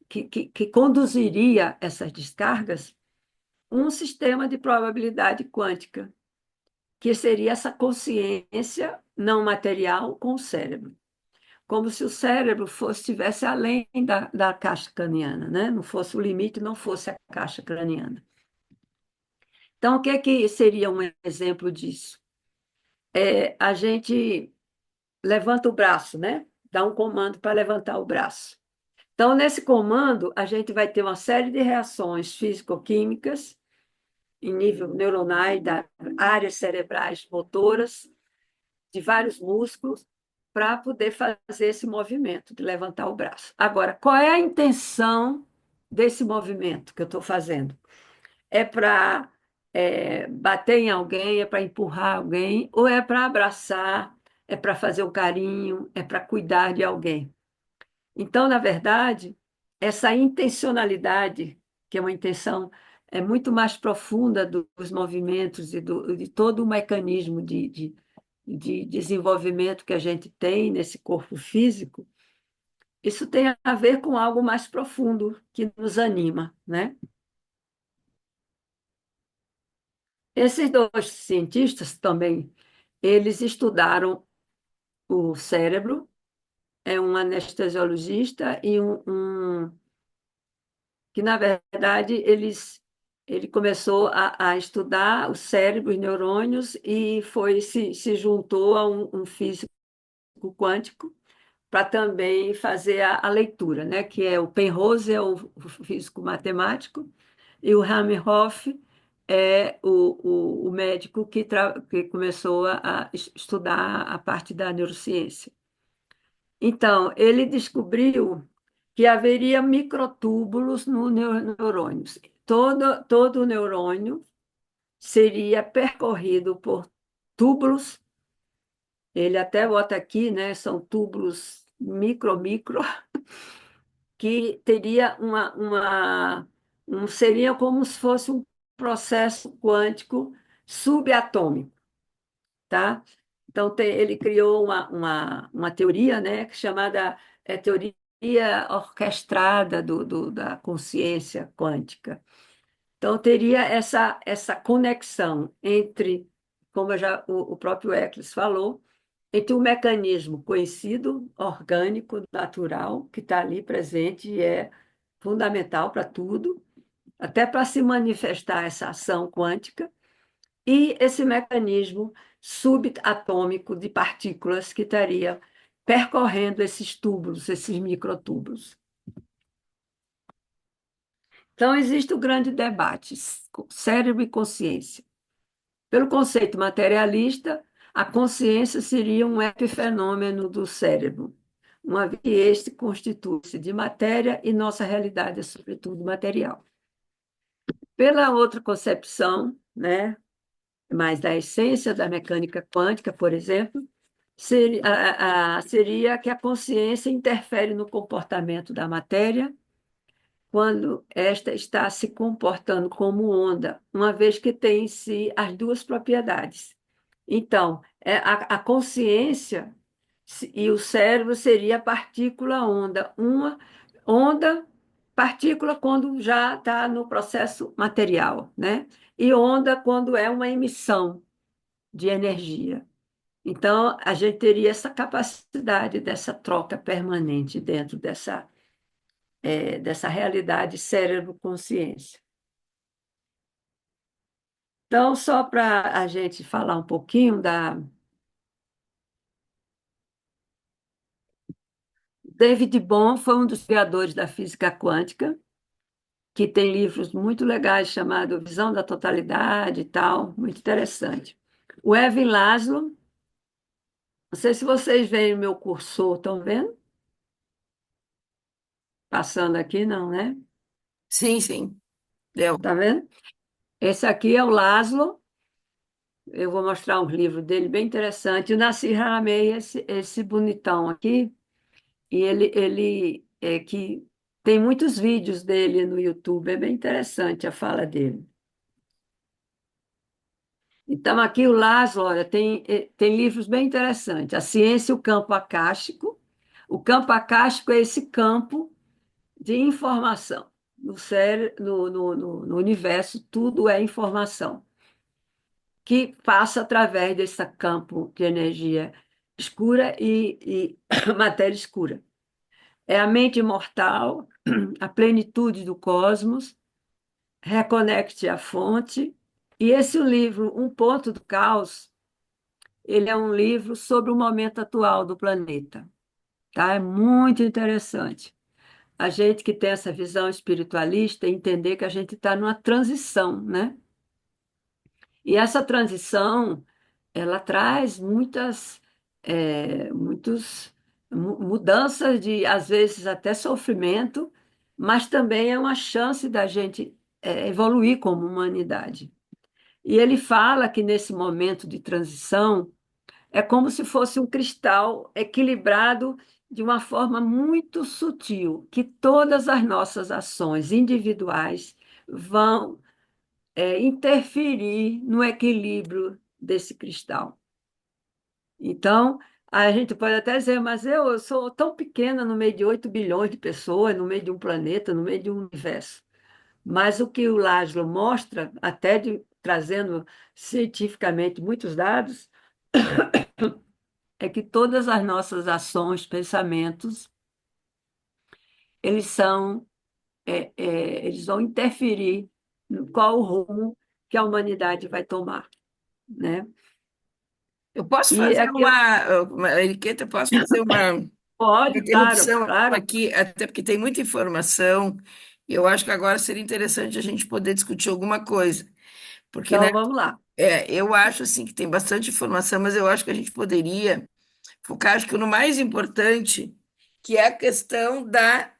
que conduziria essas descargas, um sistema de probabilidade quântica, que seria essa consciência não material com o cérebro. Como se o cérebro estivesse além da caixa craniana, né? Não fosse o limite, não fosse a caixa craniana. Então, o que seria um exemplo disso? A gente levanta o braço, né? Dá um comando para levantar o braço. Então, nesse comando, a gente vai ter uma série de reações físico-químicas em nível neuronal, das áreas cerebrais motoras, de vários músculos, para poder fazer esse movimento de levantar o braço. Agora, qual é a intenção desse movimento que eu estou fazendo? É para bater em alguém, é para empurrar alguém, ou é para abraçar, é para fazer um carinho, é para cuidar de alguém? Então, na verdade, essa intencionalidade, que é uma intenção muito mais profunda dos movimentos e de todo o mecanismo de desenvolvimento que a gente tem nesse corpo físico, isso tem a ver com algo mais profundo que nos anima, né? Esses dois cientistas também, eles estudaram o cérebro, é um anestesiologista e que, na verdade, ele começou a estudar o cérebro, os neurônios, e se juntou a um físico quântico para também fazer a leitura, né? Que é o Penrose, é o físico matemático, e o Hameroff é o médico que começou a estudar a parte da neurociência. Então, ele descobriu que haveria microtúbulos nos neurônios. Todo neurônio seria percorrido por túbulos, ele até bota aqui, né? São túbulos micro, que teria seria como se fosse um processo quântico subatômico, tá? Então, ele criou uma teoria, né, chamada teoria orquestrada da consciência quântica. Então, teria essa conexão entre, como o próprio Eccles falou, entre um mecanismo conhecido, orgânico, natural, que está ali presente e é fundamental para tudo, até para se manifestar essa ação quântica, e esse mecanismo subatômico de partículas que estaria percorrendo esses túbulos, esses microtúbulos. Então, existe o grande debate, cérebro e consciência. Pelo conceito materialista, a consciência seria um epifenômeno do cérebro, uma vez que este constitui-se de matéria e nossa realidade é, sobretudo, material. Pela outra concepção, né, mais da essência da mecânica quântica, por exemplo, seria que a consciência interfere no comportamento da matéria quando esta está se comportando como onda, uma vez que tem em si as duas propriedades. Então, a consciência e o cérebro seria a partícula onda. Uma onda, partícula quando já está no processo material, né? E onda quando é uma emissão de energia. Então, a gente teria essa capacidade dessa troca permanente dentro dessa realidade cérebro-consciência. Então, só para a gente falar um pouquinho da. David Bohm foi um dos criadores da física quântica, que tem livros muito legais chamados Visão da Totalidade e tal, muito interessante. O Ervin Laszlo, não sei se vocês veem o meu cursor, estão vendo? Passando aqui, não, né? Sim, sim. Deu. Está vendo? Esse aqui é o Laszlo. Eu vou mostrar um livro dele bem interessante. O Nassir Haramein, esse bonitão aqui, e ele que tem muitos vídeos dele no YouTube, é bem interessante a fala dele. Então, aqui o Laszlo, olha, tem livros bem interessantes. A Ciência e o Campo Acástico. O campo acástico é esse campo de informação. No cérebro, no universo, tudo é informação, que passa através desse campo de energia escura e matéria escura. É a mente imortal, a plenitude do cosmos, reconecte a fonte. E esse livro, Um Ponto do Caos, ele é um livro sobre o momento atual do planeta. Tá? É muito interessante. A gente que tem essa visão espiritualista entender que a gente está numa transição, né? E essa transição, ela traz mudanças de, às vezes, até sofrimento, mas também é uma chance da gente evoluir como humanidade. E ele fala que nesse momento de transição é como se fosse um cristal equilibrado de uma forma muito sutil, que todas as nossas ações individuais vão interferir no equilíbrio desse cristal. Então, a gente pode até dizer, mas eu sou tão pequena no meio de 8 bilhões de pessoas, no meio de um planeta, no meio de um universo. Mas o que o Laszlo mostra, trazendo cientificamente muitos dados, é que todas as nossas ações, pensamentos, eles são, eles vão interferir no qual o rumo que a humanidade vai tomar, né? Eu posso E fazer aqui Henriqueta, eu posso fazer uma pode, claro, interrupção claro. aqui, até porque tem muita informação, e eu acho que agora seria interessante a gente poder discutir alguma coisa, porque, né, Então vamos lá. eu acho assim que tem bastante informação, mas eu acho que a gente poderia focar, acho que no mais importante, que é a questão da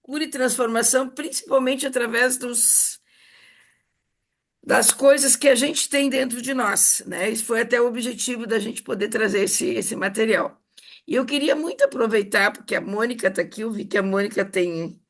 cura e transformação, principalmente através das coisas que a gente tem dentro de nós, né? Isso foi até o objetivo da gente poder trazer esse material. E eu queria muito aproveitar, porque a Mônica está aqui, eu vi que a Mônica tem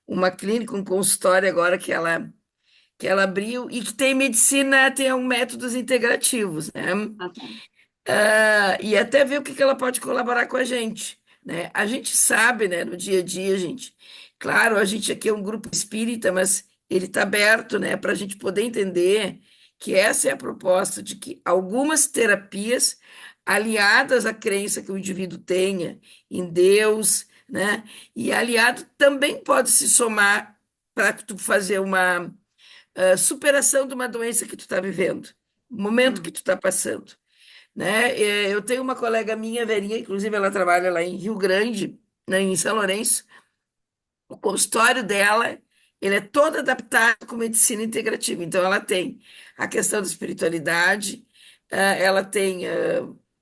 uma clínica, um consultório agora que ela abriu e que tem medicina, tem métodos integrativos, né? Ah, tá. E até ver o que ela pode colaborar com a gente, né? A gente sabe, né, no dia a dia, gente. Claro, a gente aqui é um grupo espírita, mas ele está aberto, né, para a gente poder entender que essa é a proposta de que algumas terapias aliadas à crença que o indivíduo tenha em Deus, né, e aliado também pode se somar para tu fazer uma superação de uma doença que tu está vivendo, o momento que Hum, tu está passando. né? Eu tenho uma colega minha, Verinha, inclusive ela trabalha lá em Rio Grande, né, em São Lourenço. O consultório dela, ele é todo adaptado com medicina integrativa. Então, ela tem a questão da espiritualidade, ela tem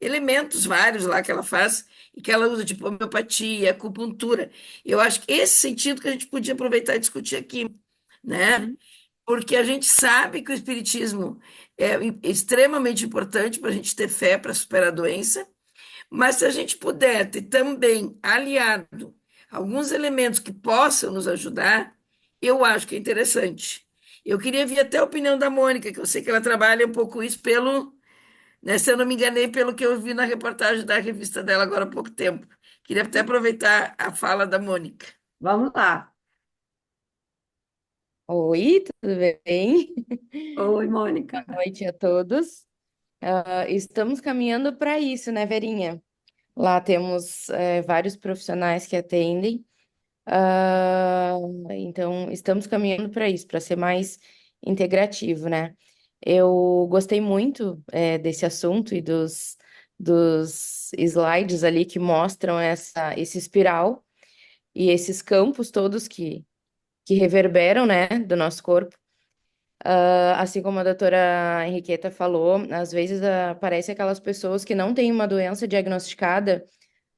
elementos vários lá que ela faz e que ela usa, tipo homeopatia, acupuntura. Eu acho que esse sentido que a gente podia aproveitar e discutir aqui, né? Uhum. Porque a gente sabe que o espiritismo é extremamente importante para a gente ter fé para superar a doença, mas se a gente puder ter também aliado alguns elementos que possam nos ajudar, eu acho que é interessante. Eu queria ver até a opinião da Mônica, que eu sei que ela trabalha um pouco isso pelo, né, se eu não me enganei, pelo que eu vi na reportagem da revista dela agora há pouco tempo. Queria até aproveitar a fala da Mônica. Vamos lá. Oi, tudo bem? Oi, Mônica. Boa noite a todos. Estamos caminhando para isso, né, Verinha? Lá temos vários profissionais que atendem. Ah, então, estamos caminhando para isso, para ser mais integrativo, né? Eu gostei muito desse assunto e dos slides ali que mostram esse espiral e esses campos todos que reverberam, né, do nosso corpo. Assim como a doutora Henriqueta falou, às vezes aparece aquelas pessoas que não têm uma doença diagnosticada,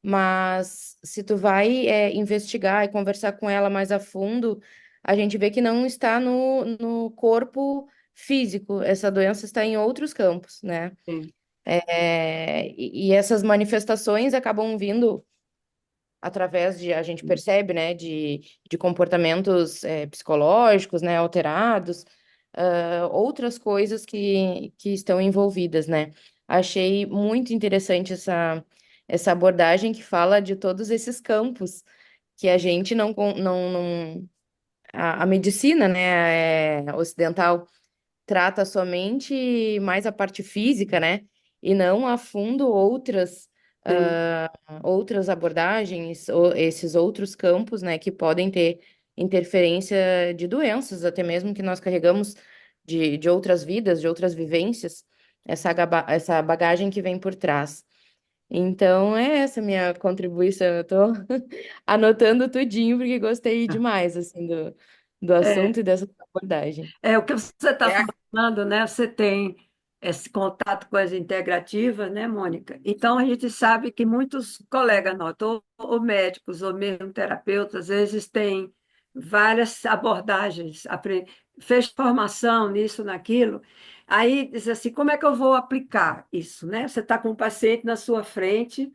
mas se tu vai investigar e conversar com ela mais a fundo, a gente vê que não está no corpo físico, essa doença está em outros campos, né? Sim. E essas manifestações acabam vindo através de, a gente percebe, né, de comportamentos psicológicos, né, alterados, outras coisas que estão envolvidas, né? Achei muito interessante essa abordagem que fala de todos esses campos que a gente a medicina, né, ocidental trata somente mais a parte física, né? E não a fundo Sim. outras abordagens, ou esses outros campos, né, que podem ter interferência de doenças, até mesmo que nós carregamos de outras vidas, de outras vivências, essa bagagem que vem por trás. Então, é essa minha contribuição. Eu tô anotando tudinho, porque gostei demais, assim, do É, assunto e dessa abordagem. é o que você está É, falando, né? Você tem esse contato com as integrativas, né, Mônica? Então, a gente sabe que muitos colegas nossos, ou médicos, ou mesmo terapeutas, às vezes têm várias abordagens, fez formação nisso, naquilo, aí diz assim, como é que eu vou aplicar isso, né? Você está com um paciente na sua frente,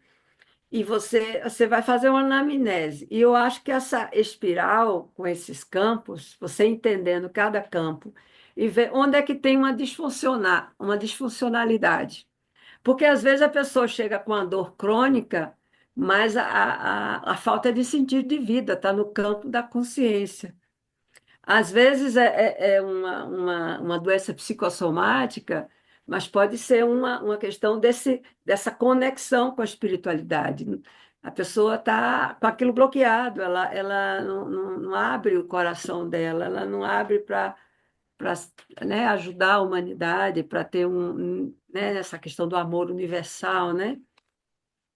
e você vai fazer uma anamnese. E eu acho que essa espiral com esses campos, você entendendo cada campo e ver onde é que tem uma disfuncionalidade. Porque às vezes a pessoa chega com a dor crônica, mas a falta de sentido de vida está no campo da consciência. Às vezes é uma doença psicossomática, mas pode ser uma questão dessa conexão com a espiritualidade. A pessoa está com aquilo bloqueado, ela não abre o coração dela, ela não abre para né, ajudar a humanidade, para ter né, essa questão do amor universal, né?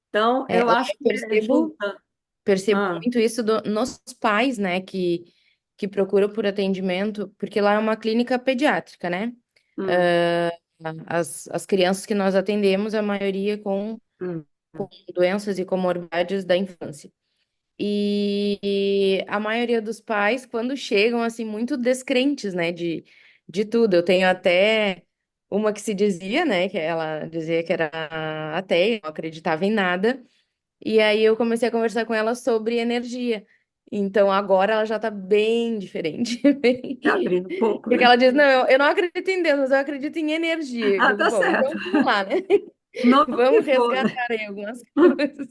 Então, eu Eu acho que percebo, junta. percebo Ah, muito isso nos pais, né, que procuram por atendimento, porque lá é uma clínica pediátrica, né? hum, Ah, as crianças que nós atendemos, a maioria hum, com doenças e comorbidades da infância. E a maioria dos pais, quando chegam, assim, muito descrentes, né, de tudo. Eu tenho até uma que se dizia, né, que ela dizia que era ateia, não acreditava em nada. E aí eu comecei a conversar com ela sobre energia. Então agora ela já tá bem diferente. abrindo um pouco, Porque né? ela diz, não, eu não acredito em Deus, mas eu acredito em energia. Eu Ah, digo, tá bom, certo. então vamos lá, né? Não que Vamos for, né? resgatar aí algumas coisas.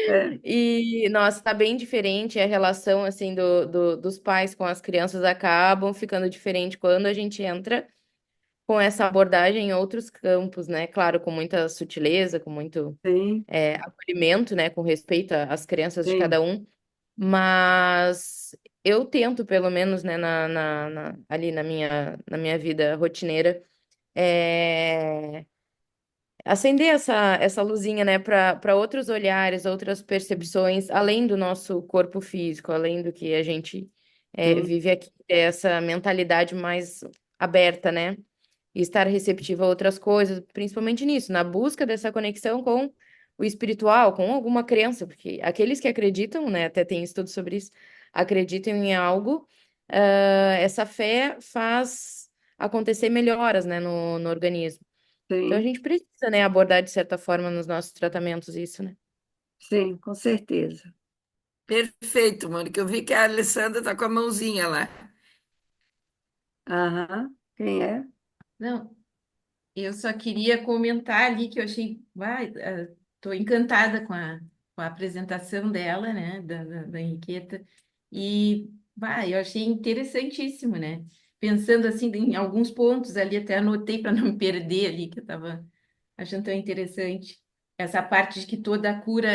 É, E, nossa, tá bem diferente a relação, assim, dos pais com as crianças acabam ficando diferente quando a gente entra com essa abordagem em outros campos, né? Claro, com muita sutileza, com muito sim, acolhimento, né? Com respeito às crenças de sim. cada um. Mas eu tento, pelo menos, né, ali na minha vida rotineira, é, acender essa luzinha, né, para outros olhares, outras percepções, além do nosso corpo físico, além do que a gente Sim, vive aqui, ter essa mentalidade mais aberta, né? E estar receptiva a outras coisas, principalmente nisso, na busca dessa conexão com o espiritual, com alguma crença, porque aqueles que acreditam, né, até tem estudo sobre isso, acreditam em algo, essa fé faz acontecer melhoras, né, no organismo. Então a sim, gente precisa, né, abordar de certa forma nos nossos tratamentos isso, né? sim, com certeza. Perfeito, Mônica. Eu vi que a Alessandra está com a mãozinha lá. Aham. Quem é? Não, eu só queria comentar ali que eu achei, vai, estou encantada com a apresentação dela, né, da Henriqueta, e, vai, eu achei interessantíssimo, né? Pensando assim em alguns pontos ali, até anotei para não me perder ali, que eu estava achando tão interessante. Essa parte de que toda a cura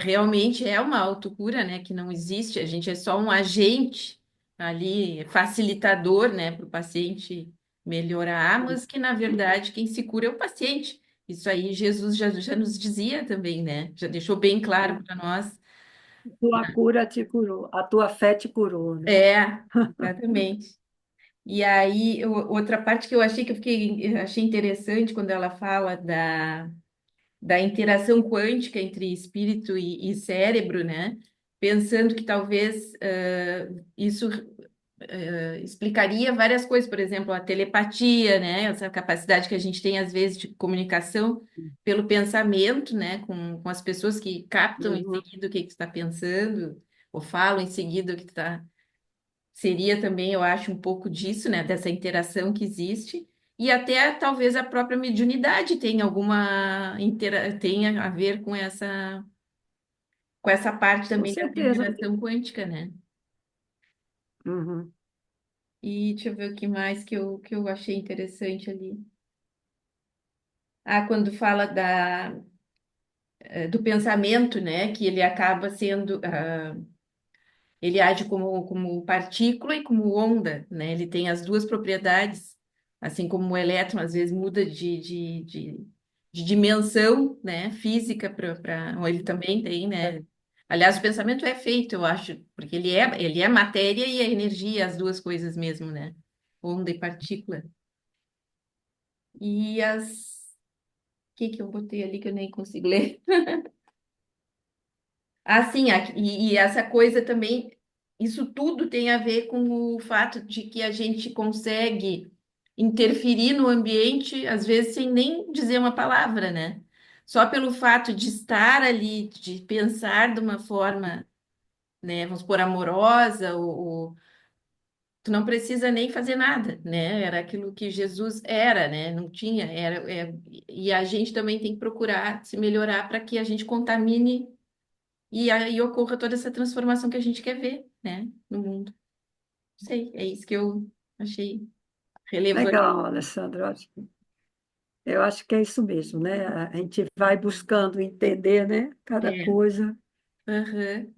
realmente é uma autocura, né? Que não existe, a gente é só um agente ali, facilitador, né, para o paciente melhorar, mas que na verdade quem se cura é o paciente. Isso aí Jesus já nos dizia também, né? Já deixou bem claro para nós. Tua cura te curou, a tua fé te curou, né? É, exatamente. E aí, outra parte que eu achei eu achei interessante quando ela fala da interação quântica entre espírito e cérebro, né? Pensando que talvez isso explicaria várias coisas, por exemplo, a telepatia, né? Essa capacidade que a gente tem às vezes de comunicação pelo pensamento, né? Com as pessoas que captam em Uhum. seguida o que tu está pensando, ou falam em seguida o que tu está. Seria também, eu acho, um pouco disso, né? Dessa interação que existe. E até talvez a própria mediunidade tenha tenha a ver com essa parte Com também dessa certeza. interação quântica, né? Uhum. E deixa eu ver o que mais que eu achei interessante ali. Ah, quando fala do pensamento, né? Que ele acaba sendo. Ele age como partícula e como onda, né? Ele tem as duas propriedades, assim como o elétron às vezes muda de dimensão, né? Física para. Ele também tem, né? Aliás, o pensamento é feito, eu acho, porque ele é matéria e é energia, as duas coisas mesmo, né? Onda e partícula. E O que que eu botei ali que eu nem consigo ler? Assim, e essa coisa também, isso tudo tem a ver com o fato de que a gente consegue interferir no ambiente, às vezes sem nem dizer uma palavra, né? Só pelo fato de estar ali, de pensar de uma forma, né, vamos supor, amorosa, ou tu não precisa nem fazer nada, né? Era aquilo que Jesus era, né? Não tinha, e a gente também tem que procurar se melhorar para que a gente contamine e aí ocorra toda essa transformação que a gente quer ver, né, no mundo. Não sei, é isso que eu achei relevante. Legal, Alessandra. Eu acho que é isso mesmo, né? A gente vai buscando entender, né? Cada É, coisa. aham.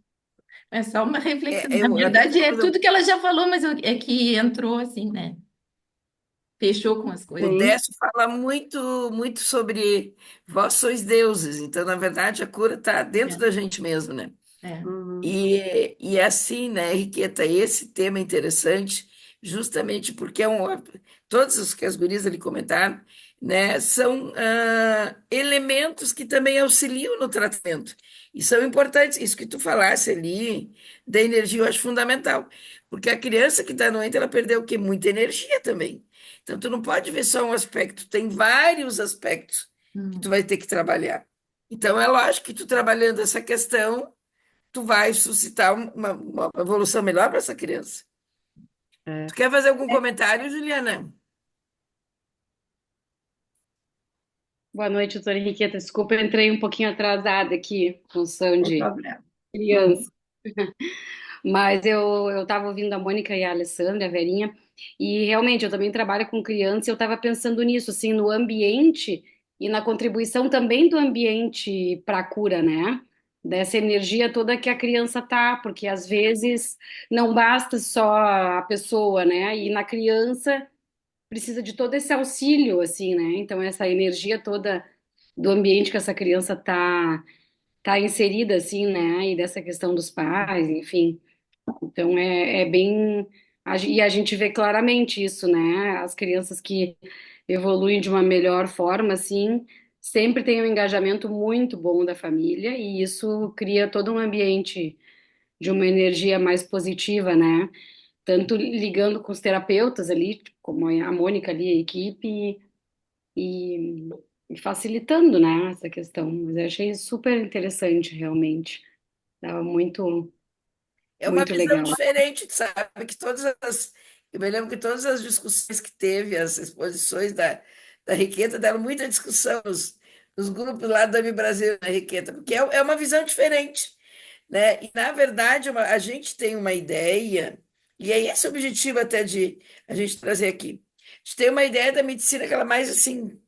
É só uma reflexão. Na Eu até verdade, é quando tudo que ela já falou, mas é que entrou assim, né? Fechou com as o coisas. Sim, Décio fala muito sobre vós sois deuses, então, na verdade, a cura está dentro da gente mesmo, né? É, uhum, E assim, né, Henriqueta, esse tema é interessante, justamente porque todos os que as gurias ali comentaram, né, são elementos que também auxiliam no tratamento. E são importantes. Isso que tu falasse ali da energia, eu acho fundamental. Porque a criança que está doente, ela perdeu o quê? Muita energia também. Então, tu não pode ver só um aspecto, tem vários aspectos que tu hum, vai ter que trabalhar. Então, é lógico que tu trabalhando essa questão tu vai suscitar uma evolução melhor para essa criança. é. Tu quer fazer algum comentário, Juliana? Boa noite, doutora Henriqueta. Desculpa, eu entrei um pouquinho atrasada aqui, função Sem de problema. criança. Uhum. Mas eu estava ouvindo a Mônica e a Alessandra, a Verinha, e realmente eu também trabalho com criança e eu estava pensando nisso, assim, no ambiente e na contribuição também do ambiente para a cura, né? Dessa energia toda que a criança tá, porque às vezes não basta só a pessoa, né? E na criança precisa de todo esse auxílio, assim, né? Então essa energia toda do ambiente que essa criança tá inserida, assim, né? E dessa questão dos pais, enfim. Então é bem. E a gente vê claramente isso, né? As crianças que evoluem de uma melhor forma, assim, sempre tem um engajamento muito bom da família, e isso cria todo um ambiente de uma energia mais positiva, né? Tanto ligando com os terapeutas ali, como a Mônica ali, a equipe, e, e facilitando, né, essa questão. Mas eu achei super interessante, realmente. Tava muito, É uma muito visão legal. diferente, tu sabe? Que eu me lembro que todas as discussões que teve, as exposições da Riqueta, deram muita discussão nos grupos lá do AMI Brasil da Riqueta, porque é uma visão diferente, né? E, na verdade, a gente tem uma ideia, e é esse o objetivo até de a gente trazer aqui. A gente tem uma ideia da medicina que ela é mais assim,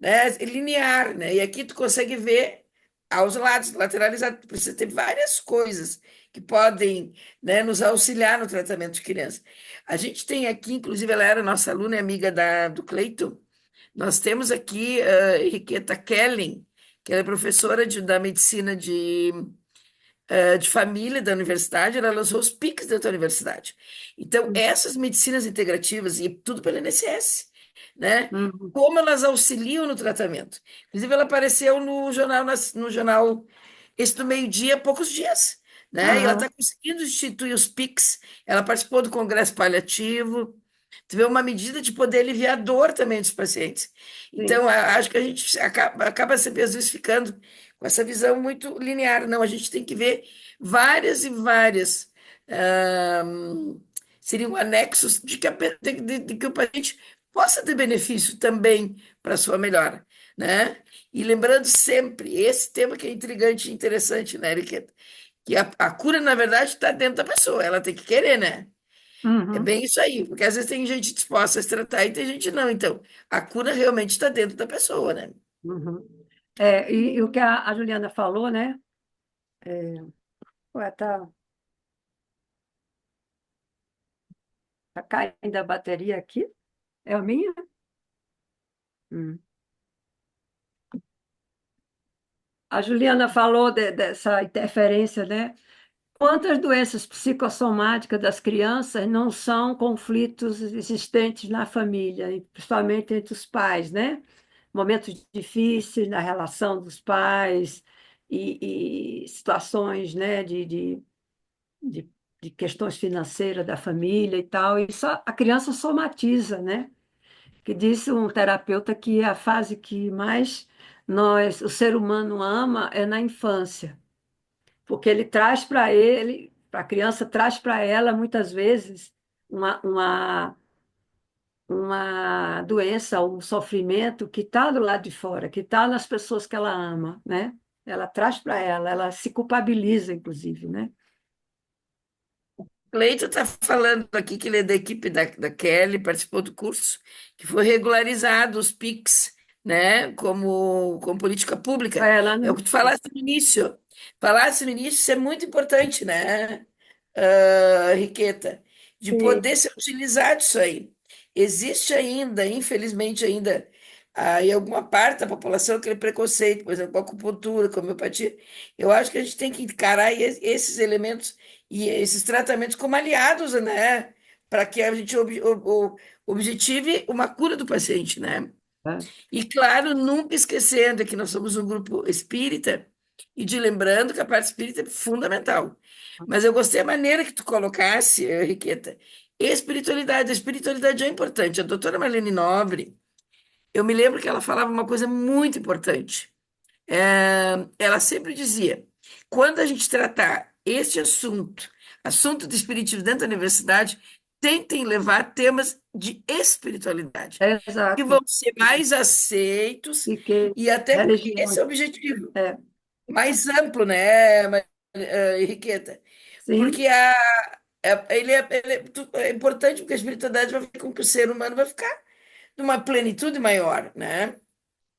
né, linear, né? E aqui tu consegue ver aos lados, lateralizado, tu precisa ter várias coisas que podem, né, nos auxiliar no tratamento de criança. A gente tem aqui, inclusive, ela era nossa aluna e amiga do Cleiton, nós temos aqui Henriqueta Kelling, que ela é professora da medicina de família da universidade, ela lançou os PICs da tua universidade. Então, essas medicinas integrativas, e tudo pelo INSS, né? Uhum. Como elas auxiliam no tratamento. Inclusive, ela apareceu no jornal esse do meio-dia há poucos dias, né? E ela está Aham, conseguindo instituir os PICs, ela participou do Congresso Paliativo, teve uma medida de poder aliviador também dos pacientes. sim. Então, acho que a gente acaba sempre, às vezes, ficando com essa visão muito linear. Não, a gente tem que ver várias e várias. ahm, Seriam anexos de que o paciente possa ter benefício também para a sua melhora, né? E lembrando sempre, esse tema que é intrigante e interessante, né, Eriqueta? Que a cura, na verdade, está dentro da pessoa, ela tem que querer, né? É Uhum, bem isso aí, porque às vezes tem gente disposta a se tratar e tem gente não. Então, a cura realmente está dentro da pessoa, né? uhum. E o que a Juliana falou, né? Ué, tá caindo a bateria aqui? É a minha? Hum. A Juliana falou dessa interferência, né? Quantas doenças psicossomáticas das crianças não são conflitos existentes na família, e principalmente entre os pais, né? Momentos difíceis na relação dos pais e situações, né, de, de questões financeiras da família e tal. E só, a criança somatiza, né? Que disse um terapeuta que a fase que mais o ser humano ama é na infância, porque ele traz para ele, a criança traz para ela, muitas vezes, uma doença, um sofrimento que está do lado de fora, que está nas pessoas que ela ama, né? Ela traz para ela se culpabiliza, inclusive, né? Cleito está falando aqui que ele é da equipe da Kelly, participou do curso, que foi regularizado os PICs, né, como política pública. Ela, É o né? que tu falaste no início. Falaste no início, isso é muito importante, né, Riqueta, de Sim, poder ser utilizado isso aí. Existe ainda, infelizmente ainda, em alguma parte da população aquele preconceito, por exemplo, com a acupuntura, com a homeopatia. Eu acho que a gente tem que encarar esses elementos e esses tratamentos como aliados, né? Para que a gente objetive uma cura do paciente, né? é. E claro, nunca esquecendo que nós somos um grupo espírita e de lembrando que a parte espírita é fundamental. Mas eu gostei da maneira que tu colocasse, Riqueta, espiritualidade. A espiritualidade é importante. A doutora Marlene Nobre, eu me lembro que ela falava uma coisa muito importante. Ela sempre dizia: quando a gente tratar este assunto de espiritismo dentro da universidade, tentem levar temas de espiritualidade, que vão Exato. ser mais aceitos E que e até porque esse religiões. é o objetivo, É, mais amplo, né, Henriqueta? sim. Porque é importante porque a espiritualidade vai fazer com que o ser humano vai ficar numa plenitude maior, né?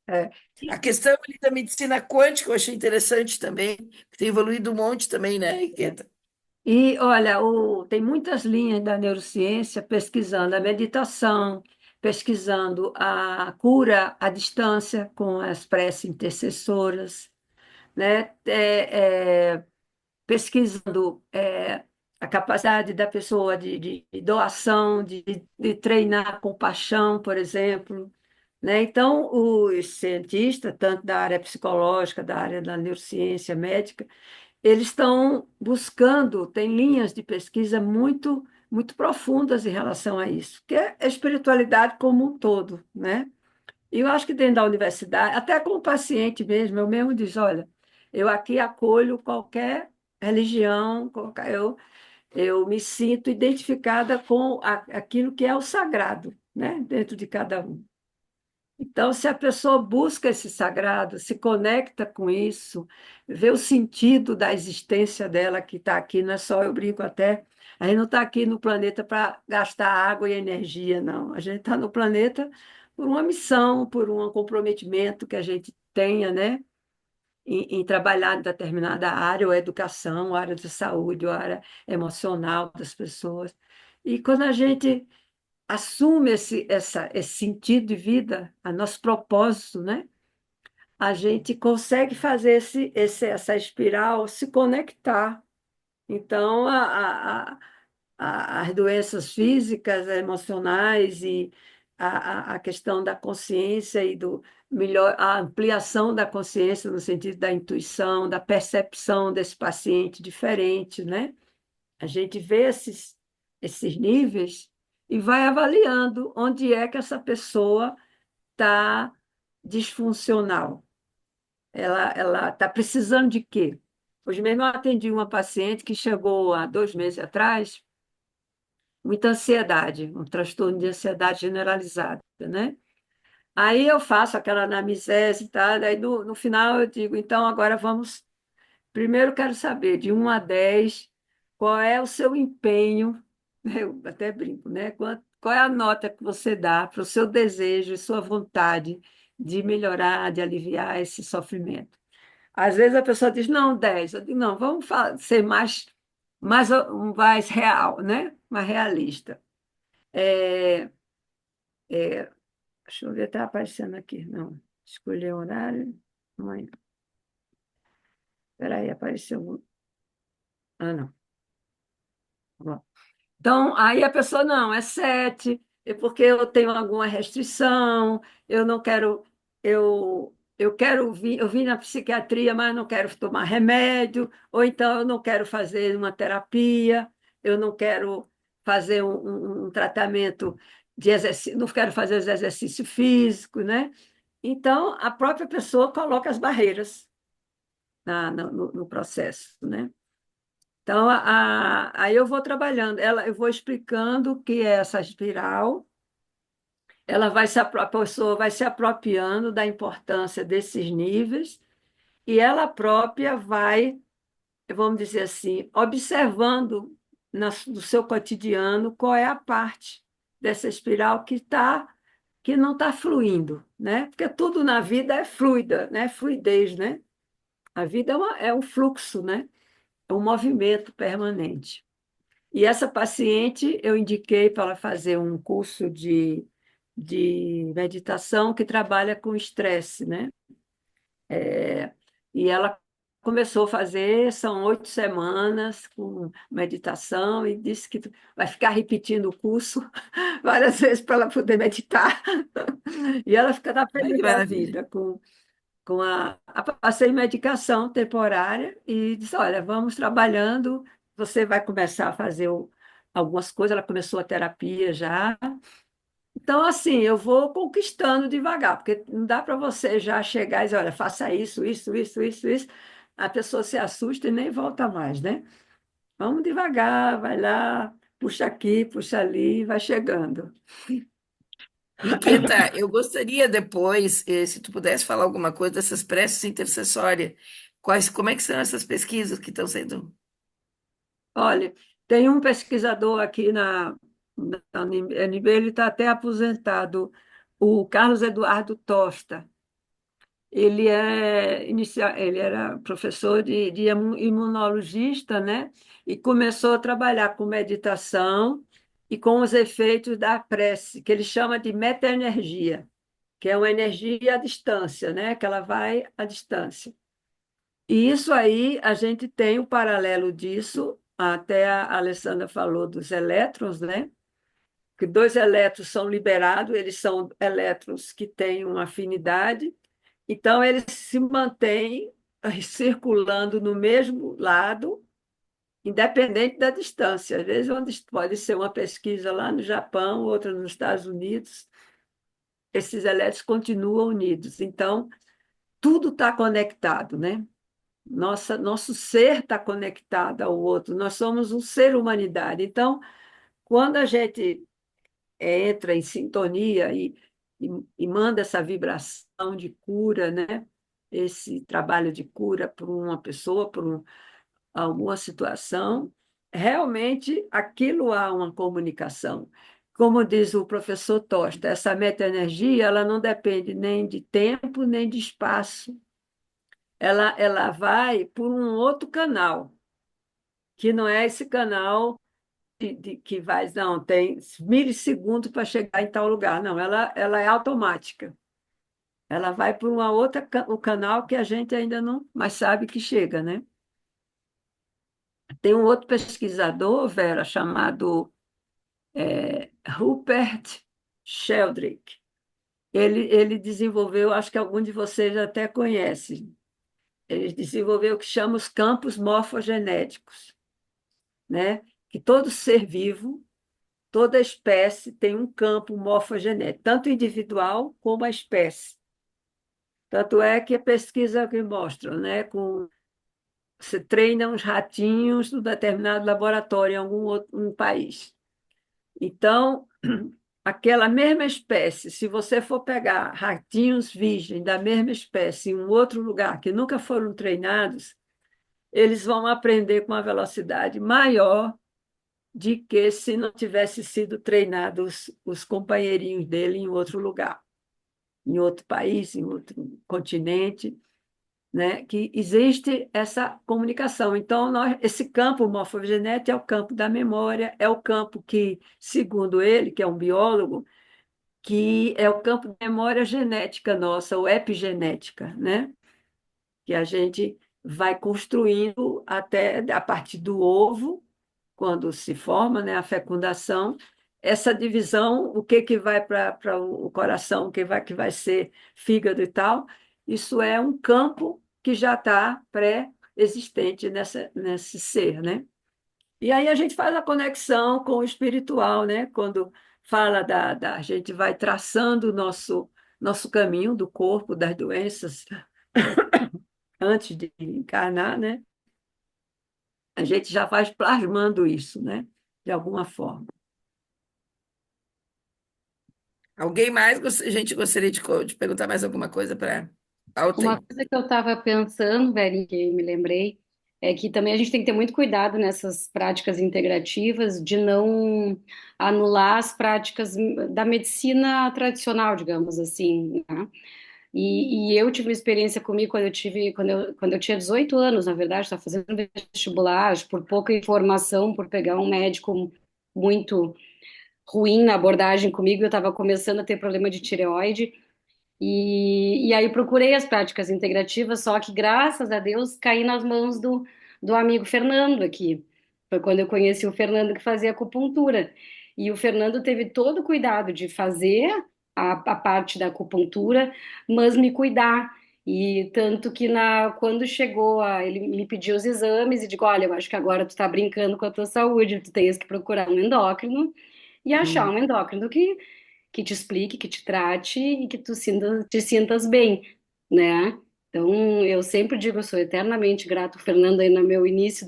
É. A questão ali da medicina quântica eu achei interessante também, que tem evoluído um monte também, né, Riqueta? E, olha, tem muitas linhas da neurociência pesquisando a meditação, pesquisando a cura à distância com as preces intercessoras, né? Pesquisando a capacidade da pessoa de doação, de treinar compaixão, por exemplo, né? Então, os cientistas, tanto da área psicológica, da área da neurociência médica, eles estão buscando, tem linhas de pesquisa muito profundas em relação a isso, que é a espiritualidade como um todo, né? E eu acho que dentro da universidade, até como paciente mesmo, eu mesmo diz, olha, eu aqui acolho qualquer religião, eu me sinto identificada com aquilo que é o sagrado, né? Dentro de cada um. Então, se a pessoa busca esse sagrado, se conecta com isso, vê o sentido da existência dela que está aqui, não é só, eu brinco até, a gente não está aqui no planeta para gastar água e energia, não. A gente está no planeta por uma missão, por um comprometimento que a gente tenha, né, em trabalhar em determinada área, ou educação, ou área de saúde, ou área emocional das pessoas. E quando a gente assume esse sentido de vida, a nosso propósito, né? A gente consegue fazer essa espiral se conectar. Então, as doenças físicas, emocionais e a questão da consciência e do melhor, a ampliação da consciência no sentido da intuição, da percepção desse paciente diferente, né? A gente vê esses níveis e vai avaliando onde é que essa pessoa está disfuncional. Ela está precisando de quê? Hoje mesmo eu atendi uma paciente que chegou há 2 meses atrás, muita ansiedade, um transtorno de ansiedade generalizada, né? Aí eu faço aquela anamnese e tal, daí no final eu digo, então agora vamos. Primeiro, quero saber, de 1 a 10, qual é o seu empenho, eu até brinco, né? Qual é a nota que você dá para o seu desejo e sua vontade de melhorar, de aliviar esse sofrimento? Às vezes a pessoa diz, não, 10. Eu digo, não, vamos ser mais real, né? Mais realista. É, deixa eu ver, está aparecendo aqui. Não, escolher horário. Amanhã. Espera aí, apareceu. Ah, não. Bom. Então, aí a pessoa, não, é 7, é porque eu tenho alguma restrição, eu não quero, eu quero vir, eu vim na psiquiatria, mas não quero tomar remédio, ou então eu não quero fazer uma terapia, eu não quero fazer um tratamento de exercício, não quero fazer os exercício físico, né? Então, a própria pessoa coloca as barreiras no processo, né? Então, aí eu vou trabalhando, eu vou explicando o que é essa espiral, a pessoa vai se apropriando da importância desses níveis e ela própria vai, vamos dizer assim, observando no seu cotidiano qual é a parte dessa espiral que não está fluindo, né? Porque tudo na vida é fluida, né? Fluidez, né? A vida é um fluxo, né? É um movimento permanente. E essa paciente eu indiquei para ela fazer um curso de meditação que trabalha com estresse, né? E ela começou a fazer, são 8 semanas com meditação, e disse que vai ficar repetindo o curso várias vezes para ela poder meditar. E ela fica na Ai, pele que da maravilha. vida, passei medicação temporária e disse, olha, vamos trabalhando, você vai começar a fazer algumas coisas, ela começou a terapia já. Então, assim, eu vou conquistando devagar, porque não dá para você já chegar e dizer, olha, faça isso, isso, isso, isso, isso. A pessoa se assusta e nem volta mais, né? Vamos devagar, vai lá, puxa aqui, puxa ali, vai chegando. Henriqueta, eu gostaria depois, se tu pudesse falar alguma coisa dessas preces intercessórias, como é que são essas pesquisas que estão sendo? Olha, tem um pesquisador aqui na UNB, ele está até aposentado, o Carlos Eduardo Tosta. Ele era professor de imunologista, né? E começou a trabalhar com meditação e com os efeitos da prece, que ele chama de meta-energia, que é uma energia à distância, né? Que ela vai à distância. E isso aí, a gente tem o paralelo disso, até a Alessandra falou dos elétrons, né? Que dois elétrons são liberados, eles são elétrons que têm uma afinidade, então eles se mantêm circulando no mesmo lado, independente da distância. Às vezes, onde pode ser uma pesquisa lá no Japão, outra nos Estados Unidos, esses elétrons continuam unidos. Então, tudo está conectado, né? Nosso ser está conectado ao outro, nós somos um ser humanidade. Então, quando a gente entra em sintonia e manda essa vibração de cura, né? Esse trabalho de cura por uma pessoa, alguma situação, realmente aquilo há uma comunicação. Como diz o professor Tosta, essa meta-energia ela não depende nem de tempo, nem de espaço. Ela vai por um outro canal, que não é esse canal que vai, não, tem milissegundos para chegar em tal lugar. Não, ela é automática. Ela vai por uma outra, o canal que a gente ainda não mais sabe que chega, né? Tem um outro pesquisador, Vera, chamado Rupert Sheldrake. Ele desenvolveu, acho que algum de vocês até conhece, ele desenvolveu o que chama os campos morfogenéticos, né? Que todo ser vivo, toda espécie tem um campo morfogenético, tanto individual como a espécie. Tanto é que a pesquisa que mostra, né? Você treina uns ratinhos num determinado laboratório em algum outro país. Então, aquela mesma espécie, se você for pegar ratinhos virgens da mesma espécie em um outro lugar que nunca foram treinados, eles vão aprender com uma velocidade maior de que se não tivesse sido treinados os companheirinhos dele em outro lugar, em outro país, em outro continente, né? Que existe essa comunicação. Então, esse campo morfogenético é o campo da memória, é o campo que, segundo ele, que é um biólogo, que é o campo da memória genética nossa, ou epigenética, né? Que a gente vai construindo até a partir do ovo, quando se forma, né, a fecundação, essa divisão, o que que vai para o coração, que vai ser fígado e tal, isso é um campo que já está pré-existente nesse ser, né? E aí a gente faz a conexão com o espiritual, né? Quando fala a gente vai traçando o nosso caminho do corpo, das doenças, antes de encarnar, né? A gente já vai plasmando isso, né? De alguma forma. Alguém mais? A gente gostaria de perguntar mais alguma coisa para Uma Alten? coisa que eu estava pensando, Verinha, que me lembrei, é que também a gente tem que ter muito cuidado nessas práticas integrativas de não anular as práticas da medicina tradicional, digamos assim, né? E eu tive uma experiência comigo quando eu tinha 18 anos, na verdade, estava fazendo vestibular, por pouca informação, por pegar um médico muito ruim na abordagem comigo, eu estava começando a ter problema de tireoide. E aí procurei as práticas integrativas, só que graças a Deus caí nas mãos do amigo Fernando aqui. Foi quando eu conheci o Fernando que fazia acupuntura. E o Fernando teve todo o cuidado de fazer a parte da acupuntura, mas me cuidar. E tanto que quando chegou ele me pediu os exames e digo, olha, eu acho que agora tu tá brincando com a tua saúde, tu tens que procurar um endócrino e achar Hum. um endócrino que te explique, que te trate e que te sintas bem, né? Então, eu sempre digo, eu sou eternamente grato ao Fernando aí no meu início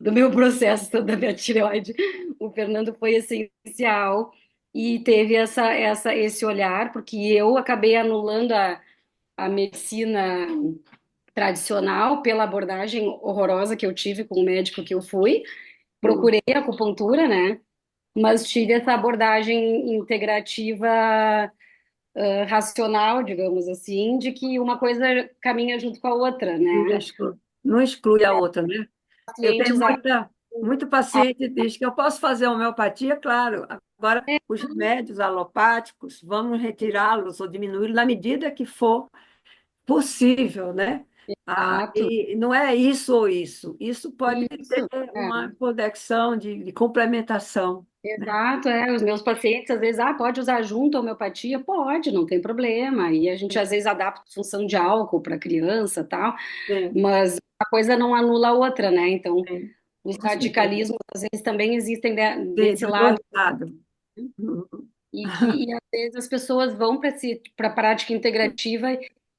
do meu processo da minha tireoide. O Fernando foi essencial e teve esse olhar, porque eu acabei anulando a medicina tradicional pela abordagem horrorosa que eu tive com o médico que eu fui. Procurei a acupuntura, né? Mas tive essa abordagem integrativa, racional, digamos assim, de que uma coisa caminha junto com a outra, Não né? exclui, não exclui a outra, né? Eu tenho Clientes muita. Muito paciente diz que eu posso fazer homeopatia, claro. Agora, os remédios alopáticos, vamos retirá-los ou diminuí-los na medida que for possível, né? Exato. E não é isso ou isso. Isso pode ter Isso. É. uma conexão de complementação, né? Exato, os meus pacientes às vezes, pode usar junto a homeopatia? Pode, não tem problema. E a gente às vezes adapta a função de álcool para criança, tal, Sim, mas a coisa não anula a outra, né? Então, sim, os com certeza. radicalismos às vezes também existem Sim, desse dos lado dois lados. Uhum. e às vezes as pessoas vão para a prática integrativa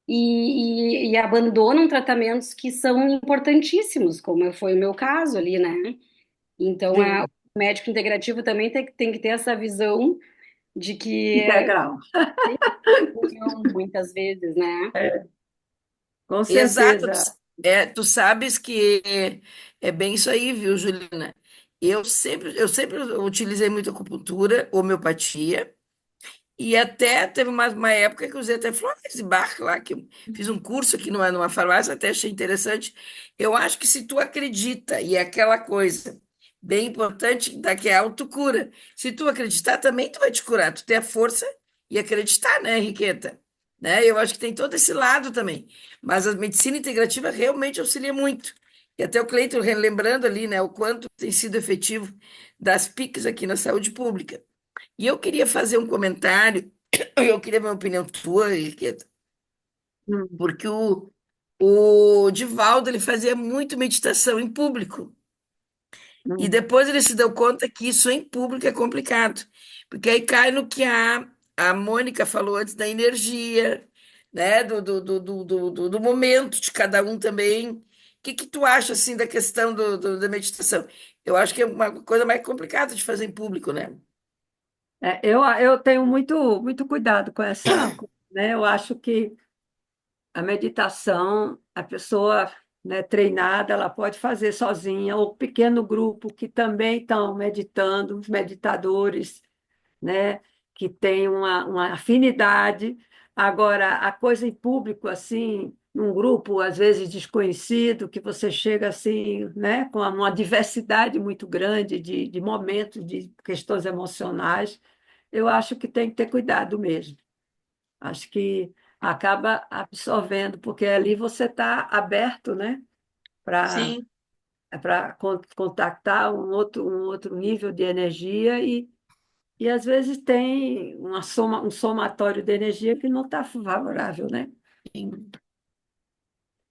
e abandonam tratamentos que são importantíssimos, como foi o meu caso ali, né? Então, Sim, o médico integrativo também tem que ter essa visão de que integral. união, muitas vezes, né? É, com Exato. certeza. Tu sabes que é bem isso aí, viu, Juliana? Eu sempre utilizei muito acupuntura, homeopatia, e até teve uma época que eu usei até flores de Bach lá, que eu fiz um curso aqui numa farmácia, até achei interessante. Eu acho que se tu acredita, e é aquela coisa bem importante da que é a autocura, se tu acreditar, também tu vai te curar, tu ter a força e acreditar, né, Henriqueta? Né? Eu acho que tem todo esse lado também. Mas a medicina integrativa realmente auxilia muito. E até o Cleiton relembrando ali, né, o quanto tem sido efetivo das PICs aqui na saúde pública. E eu queria fazer um comentário, eu queria ver uma opinião tua, Henriqueta, Hum, porque o Divaldo ele fazia muito meditação em público. E hum. depois ele se deu conta que isso em público é complicado, porque aí cai no que a Mônica falou antes da energia, né, do momento de cada um também. O que que tu acha, assim, da questão da meditação? Eu acho que é uma coisa mais complicada de fazer em público, né? Eu tenho muito cuidado com essa coisa, né? Eu acho que a meditação, a pessoa, né, treinada, ela pode fazer sozinha, ou pequeno grupo que também estão meditando, os meditadores, né, que têm uma afinidade. Agora, a coisa em público, assim, num grupo, às vezes desconhecido, que você chega assim, né, com uma diversidade muito grande de momentos, de questões emocionais, eu acho que tem que ter cuidado mesmo. Acho que acaba absorvendo, porque ali você está aberto, né, para Sim. contactar um outro nível de energia e às vezes tem um somatório de energia que não está favorável, né? Sim.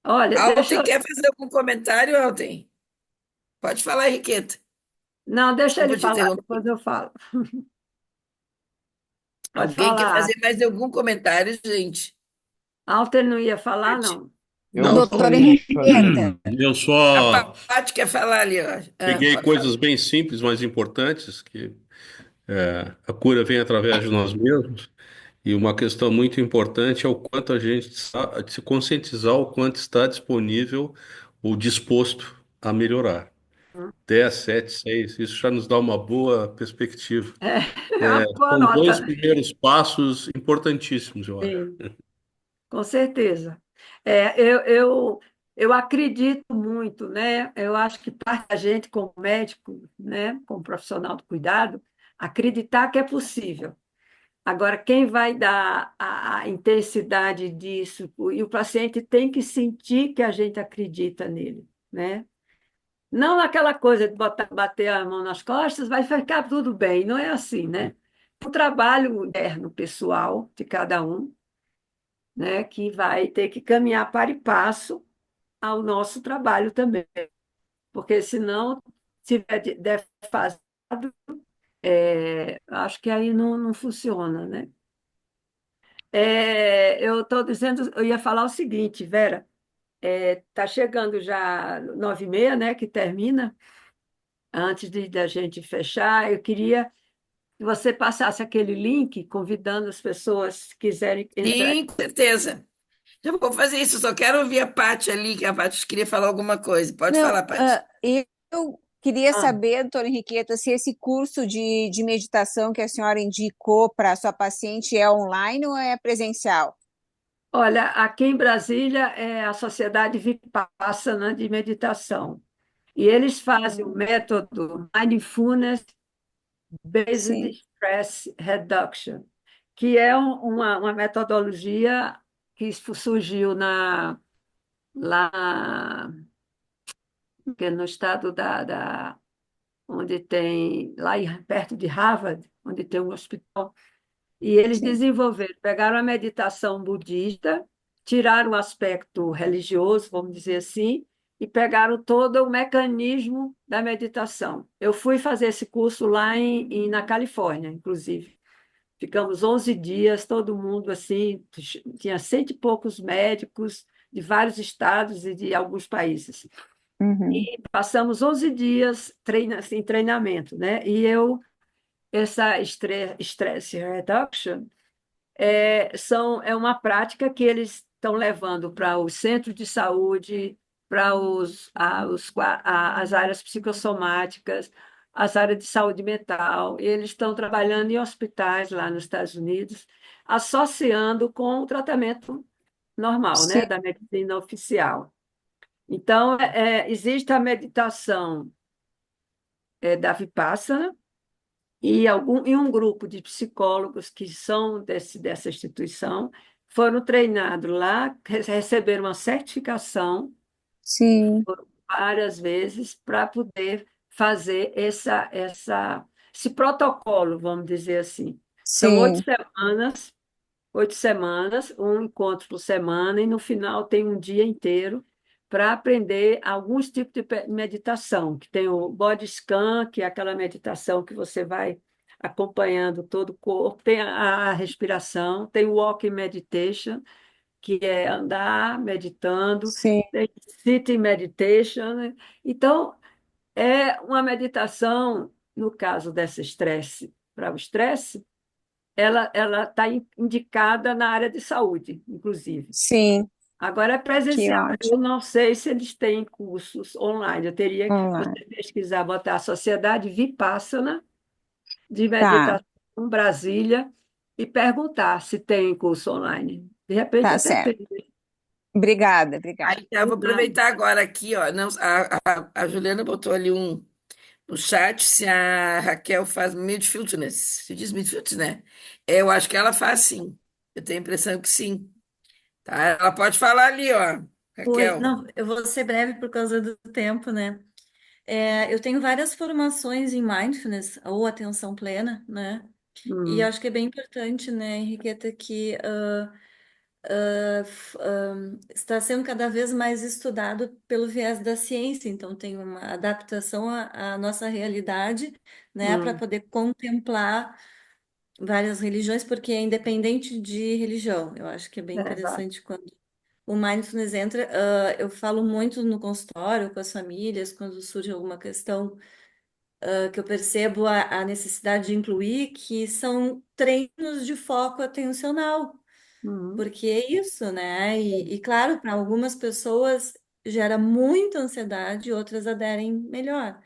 Olha, deixa Alten, eu... quer fazer algum comentário, Alten? Pode falar, Henriqueta. Não, deixa ele Desculpa te falar, interromper. depois eu falo. Pode Alguém quer falar. fazer mais algum comentário, gente? Alter não ia falar, não? Eu Não. Doutora gostaria de Henriqueta, eu A só Paty quer falar ali, ó. peguei Fala. coisas bem simples, mas importantes, que a cura vem através de nós mesmos. E uma questão muito importante é o quanto a gente está, de se conscientizar o quanto está disponível ou disposto a melhorar. 10, 7, 6, isso já nos dá uma boa perspectiva. É, é uma boa São dois nota. primeiros passos importantíssimos, eu acho. Sim. Com certeza. Eu acredito muito, né? Eu acho que parte da gente, como médico, né, como profissional do cuidado, acreditar que é possível. Agora, quem vai dar a intensidade disso? E o paciente tem que sentir que a gente acredita nele, né? Não naquela coisa de bater a mão nas costas, vai ficar tudo bem. Não é assim, né? O trabalho interno, pessoal de cada um, né, que vai ter que caminhar para e passo ao nosso trabalho também, porque senão, se tiver defasado, acho que aí não funciona, né? Eu estou dizendo, eu ia falar o seguinte, Vera, está chegando já 9h30, né, que termina, antes da gente fechar, eu queria que você passasse aquele link convidando as pessoas que quiserem entrar. Sim, com certeza. Já vou fazer isso, só quero ouvir a Paty ali, que a Paty queria falar alguma coisa. Pode não, falar, Paty. eu queria Ah, saber, doutora Henriqueta, se esse curso de meditação que a senhora indicou para a sua paciente é online ou é presencial? olha, aqui em Brasília é a Sociedade Vipassana de Meditação. E eles fazem o método Mindfulness Based Sim, Stress Reduction, que é uma metodologia que surgiu lá no estado onde tem, perto de Harvard, onde tem um hospital. E eles sim, desenvolveram, pegaram a meditação budista, tiraram o aspecto religioso, vamos dizer assim, e pegaram todo o mecanismo da meditação. Eu fui fazer esse curso lá na Califórnia, inclusive. Ficamos 11 dias, todo mundo assim, tinha cento e poucos médicos de vários estados e de alguns países. uhum, E passamos 11 dias em treinamento, né? Essa stress reduction é uma prática que eles estão levando para os centros de saúde, para as áreas psicossomáticas, as áreas de saúde mental. E eles estão trabalhando em hospitais lá nos Estados Unidos, associando com o tratamento normal, sim, né, da medicina oficial. Então, existe a meditação da Vipassana, e um grupo de psicólogos que são dessa instituição foram treinados lá, receberam uma certificação sim, várias vezes para poder fazer esse protocolo, vamos dizer assim. São sim, 8 semanas, um encontro por semana, e no final tem um dia inteiro para aprender alguns tipos de meditação, que tem o body scan, que é aquela meditação que você vai acompanhando todo o corpo, tem a respiração, tem o walking meditation, que é andar meditando, sim, tem sitting meditation, né? Então, é uma meditação, no caso dessa estresse, para o estresse, ela está indicada na área de saúde, inclusive. sim, Agora é que presencial. Eu ótimo. não sei se eles têm cursos online. Eu teria que Online. você pesquisar, botar a Sociedade Vipassana de Tá, Meditação Brasília e perguntar se tem curso online. De repente tá até certo. tem. Obrigada, Aí, obrigada. então, eu vou aproveitar agora aqui, ó. Não, a Juliana botou ali no chat se a Raquel faz Mindfulness. Se diz Mindfulness, né? Eu acho que ela faz sim. Eu tenho a impressão que sim. Tá? Ela pode falar ali, ó, Oi, Raquel. não, eu vou ser breve por causa do tempo, né? Eu tenho várias formações em mindfulness ou atenção plena, né? E Hum, acho que é bem importante, né, Henriqueta, que está sendo cada vez mais estudado pelo viés da ciência, então tem uma adaptação à nossa realidade, né, para hum, poder contemplar várias religiões, porque é independente de religião. Eu acho que é bem exato. interessante quando o mindfulness entra. Eu falo muito no consultório com as famílias, quando surge alguma questão, que eu percebo a necessidade de incluir, que são treinos de foco atencional, Hum, porque é isso, né? E claro, para algumas pessoas gera muita ansiedade, outras aderem melhor.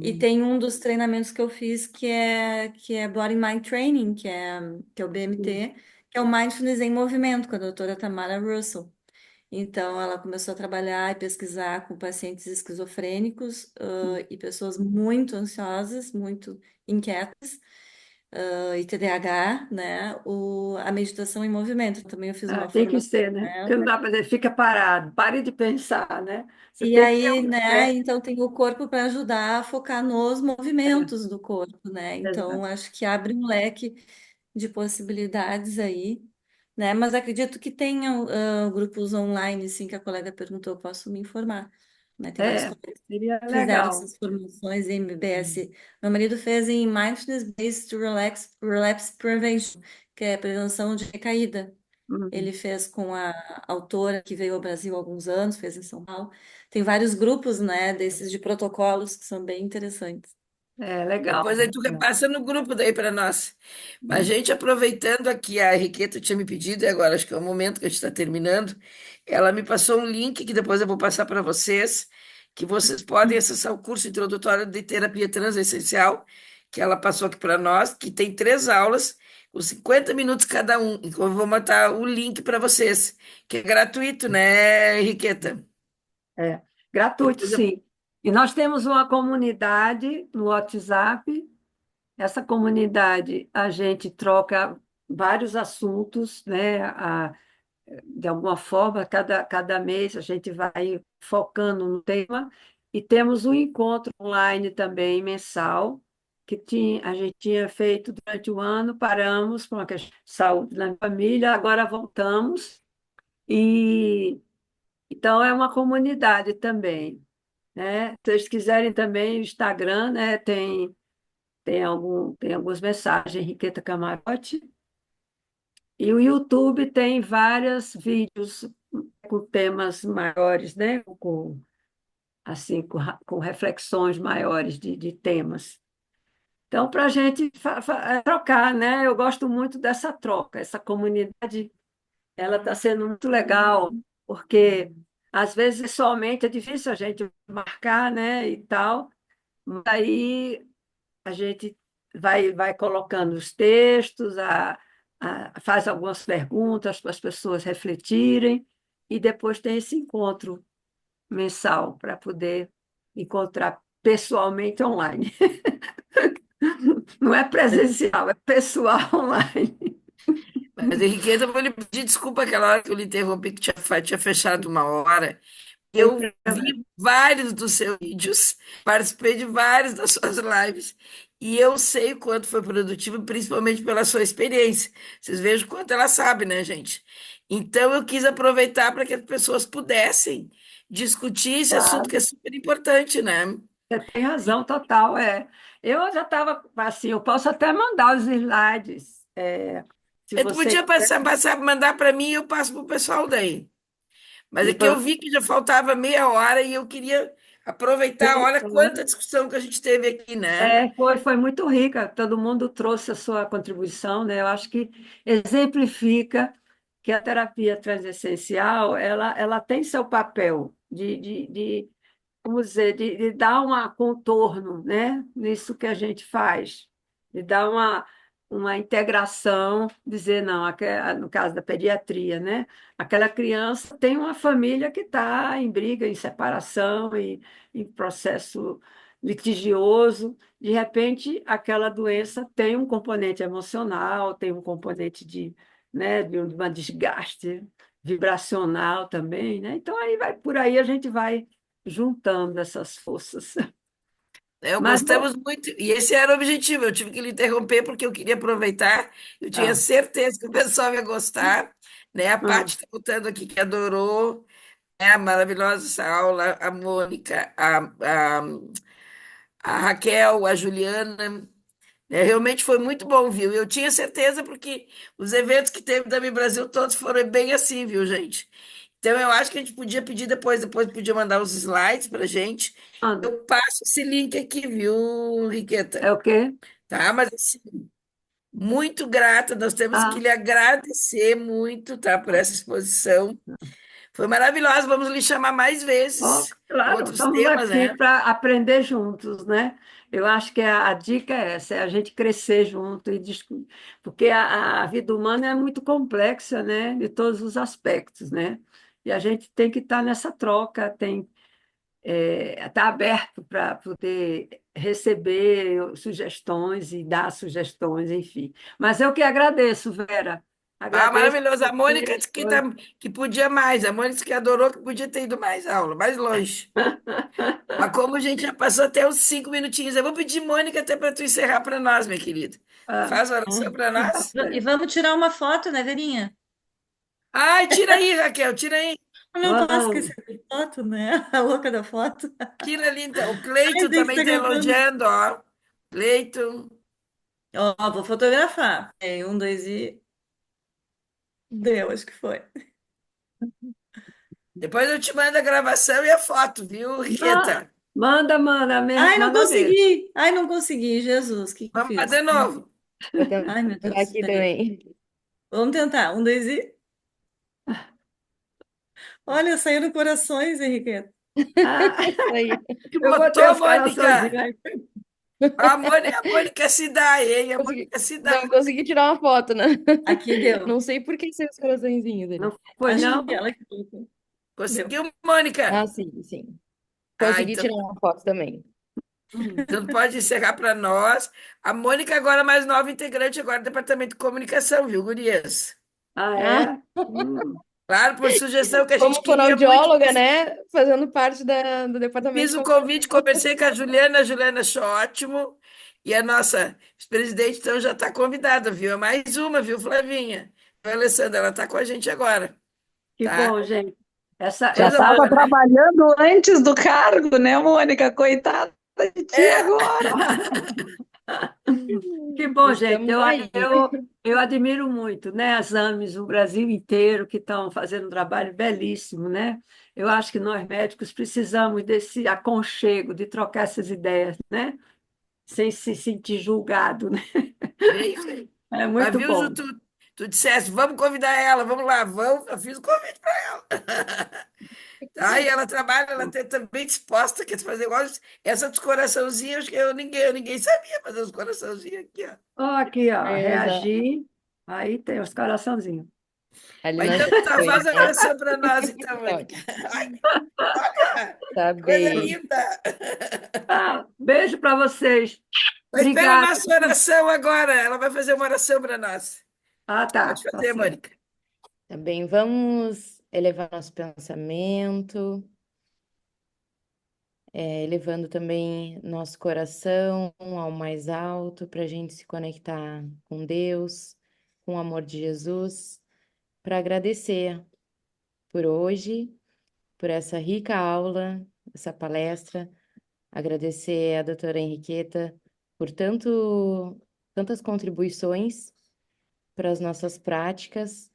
E hum, tem um dos treinamentos que eu fiz que é Body Mind Training, que é o hum, BMT, que é o Mindfulness em Movimento, com a doutora Tamara Russell. Então, ela começou a trabalhar e pesquisar com pacientes esquizofrênicos, hum. e pessoas muito ansiosas, muito inquietas, e TDAH, né? A meditação em movimento. Também eu fiz Ah, uma tem que formação ser, com né? Porque não ela. dá para dizer, fica parado, pare de pensar, né? Você E tem que ter aí, um né, pé. então tem o corpo para ajudar a focar nos movimentos do corpo, né? Então, Exato. acho que abre um leque de possibilidades aí, né? Mas acredito que tenham grupos online, sim, que a colega perguntou, eu posso me informar, né? Tem vários colegas Seria que fizeram legal. essas formações em MBS. Meu marido fez em Mindfulness Based Relapse Prevention, que é prevenção de recaída. Hum, Ele fez com a autora que veio ao Brasil há alguns anos, fez em São Paulo. Tem vários grupos, né, desses de protocolos que são bem interessantes. legal. Depois aí tu repassa no grupo daí para nós. A Hum, gente aproveitando aqui, a Henriqueta tinha me pedido, e agora acho que é o momento que a gente está terminando. Ela me passou um link que depois eu vou passar para vocês, que vocês podem acessar o curso introdutório de terapia transessencial, que ela passou aqui para nós, que tem 3 aulas, com 50 minutos cada um. Então eu vou botar o link para vocês, que é gratuito, né, Henriqueta? é. Gratuito, Depois eu sim. E nós temos uma comunidade no WhatsApp. Essa comunidade, a gente troca vários assuntos, né? De alguma forma, cada mês a gente vai focando no tema. E temos um encontro online também, mensal, a gente tinha feito durante o ano, paramos por uma questão de saúde na família, agora voltamos. E então é uma comunidade também, né? Se vocês quiserem também, o Instagram, né? Tem algumas mensagens, Henriqueta Camarote. E o YouTube tem vários vídeos com temas maiores, né? Assim, com reflexões maiores de temas. Então, para a gente trocar, né? Eu gosto muito dessa troca. Essa comunidade, ela está sendo muito legal, porque às vezes somente é difícil a gente marcar, né? E tal. Mas aí a gente vai colocando os textos, faz algumas perguntas para as pessoas refletirem, e depois tem esse encontro mensal para poder encontrar pessoalmente online. Não é presencial, é pessoal online. Mas, Henriqueta, eu vou lhe pedir desculpa aquela hora que eu lhe interrompi, que tinha fechado uma hora. Sem Eu problema. vi vários dos seus vídeos, participei de várias das suas lives, e eu sei o quanto foi produtivo, principalmente pela sua experiência. Vocês vejam o quanto ela sabe, né, gente? Então, eu quis aproveitar para que as pessoas pudessem discutir esse assunto que é Claro, super importante, né? você tem razão total. Eu já estava assim, eu posso até mandar os slides, se Tu você podia quiser. mandar para mim e eu passo para o pessoal daí. Mas E é que eu vi que já faltava meia hora e eu queria aproveitar. Olha quanta discussão que a gente teve aqui, né? foi muito rica, todo mundo trouxe a sua contribuição, né? Eu acho que exemplifica que a terapia transessencial, ela tem seu papel vamos dizer, de dar um contorno, né? Nisso que a gente faz, de dar uma integração, dizer, não, no caso da pediatria, né? Aquela criança tem uma família que está em briga, em separação, em processo litigioso. De repente, aquela doença tem um componente emocional, tem um componente né, de uma desgaste vibracional também, né? Então, por aí a gente vai juntando essas forças. Mas, bom, Gostamos muito, e esse era o objetivo. Eu tive que lhe interromper porque eu queria aproveitar. Eu tinha tá. certeza que o pessoal ia gostar, né? A Ah, Paty está contando aqui que adorou, né? A maravilhosa essa aula, a Mônica, a Raquel, a Juliana. Realmente foi muito bom, viu? Eu tinha certeza porque os eventos que teve da Mi Brasil todos foram bem assim, viu, gente? Então eu acho que a gente podia pedir depois podia mandar os slides para gente. anda. Eu passo esse link aqui, viu, É Riqueta? o quê? Tá? Mas assim, muito grata, nós temos que Ah, lhe agradecer muito, tá, por essa exposição. Foi maravilhosa, vamos lhe chamar mais vezes com claro, outros estamos temas, aqui né? para aprender juntos, né? Eu acho que a dica é essa, é a gente crescer junto, porque a vida humana é muito complexa, né? De todos os aspectos, né? E a gente tem que estar nessa troca, estar aberto para poder receber sugestões e dar sugestões, enfim. Mas eu que agradeço, Vera. Ah, Agradeço maravilhoso. A Mônica disse você. que podia mais. A Mônica disse que adorou, que podia ter ido mais aula, mais longe. Mas como a gente já passou até os 5 minutinhos, eu vou pedir, Mônica, até para tu encerrar para nós, minha querida. Ah, Faz a oração para nós. E vamos tirar uma foto, né, Verinha? Ai, tira aí, Raquel, tira aí. Eu não posso vamos. esquecer da foto, né? A louca da foto. Tira ali, então. O Ai, Cleiton tem que também estar está gravando. elogiando, ó. Cleiton. Ó, vou fotografar. Um, dois e... Deu, acho que foi. Depois eu te mando a gravação e a foto, viu, Ah, Riqueta? Ai, não manda mesmo. consegui. Ai, não consegui. Jesus, o que que eu Vamos lá fiz? de novo. Vou tentar Ai, meu Deus. aqui Peraí. também. Vamos tentar. Um, dois e... Olha, saíram corações, Henrique. Ah, Isso aí. Que eu botei botou, os coraçõezinhos Mônica? aí. A Mônica se dá, hein? A Consegui. Mônica se dá. Não consegui tirar uma foto, né? Aqui deu. Não sei por que saiu os coraçõezinhos ali. Não foi, Acho não? que ela que colocou. Deu. Conseguiu, Mônica? Ah, sim, sim. Consegui Então, tirar uma foto também. então pode encerrar para nós. A Mônica agora mais nova integrante agora do Departamento de Comunicação, viu, gurias? Ah, Ah, é? Claro, por sugestão que a gente como queria muito. fonoaudióloga, né? Fazendo parte do departamento Fiz de o comunicação. convite, conversei com a Juliana achou ótimo. E a nossa presidente, então, já está convidada, viu? É mais uma, viu, Flavinha? A Alessandra, ela está com a gente agora, Que tá? bom, gente. Já Coisa estava boa, né? trabalhando antes do cargo, né, Mônica? Coitada de ti É, agora. Que bom, gente. Estamos aí. Eu admiro muito, né, as AMEs, o Brasil inteiro, que estão fazendo um trabalho belíssimo, né? Eu acho que nós médicos precisamos desse aconchego, de trocar essas ideias, né? Sem se sentir julgado, né? é isso aí. É Mas muito viu, Ju, bom. tu disseste, vamos convidar ela, vamos lá, vamos. Eu fiz o convite para ela. Tá? E ela trabalha, ela tem também disposta quer fazer igual essa dos coraçãozinhos, que ninguém sabia fazer os coraçãozinhos aqui, ó. Ó, aqui, ó, Exato. reagir, aí tem os coraçãozinhos. Ali Mas na então tá, faz a campanha. oração para nós, então, Mônica. Ai, olha, Tá que coisa bem. linda. Ah, beijo para vocês. Mas espera a Obrigada. nossa oração agora. Ela vai fazer uma oração para nós. Ah, Pode tá fazer, certo. Mônica. Tá bem. Vamos elevar nosso pensamento, elevando também nosso coração ao mais alto, para a gente se conectar com Deus, com o amor de Jesus, para agradecer por hoje, por essa rica aula, essa palestra. Agradecer a doutora Henriqueta por tantas contribuições para as nossas práticas,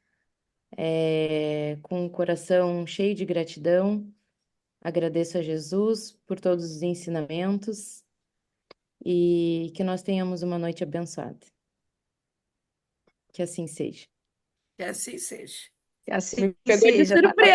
com o coração cheio de gratidão. Agradeço a Jesus por todos os ensinamentos e que nós tenhamos uma noite abençoada. Que assim seja. Que assim seja. Que assim Me pegou de seja, tá? surpresa.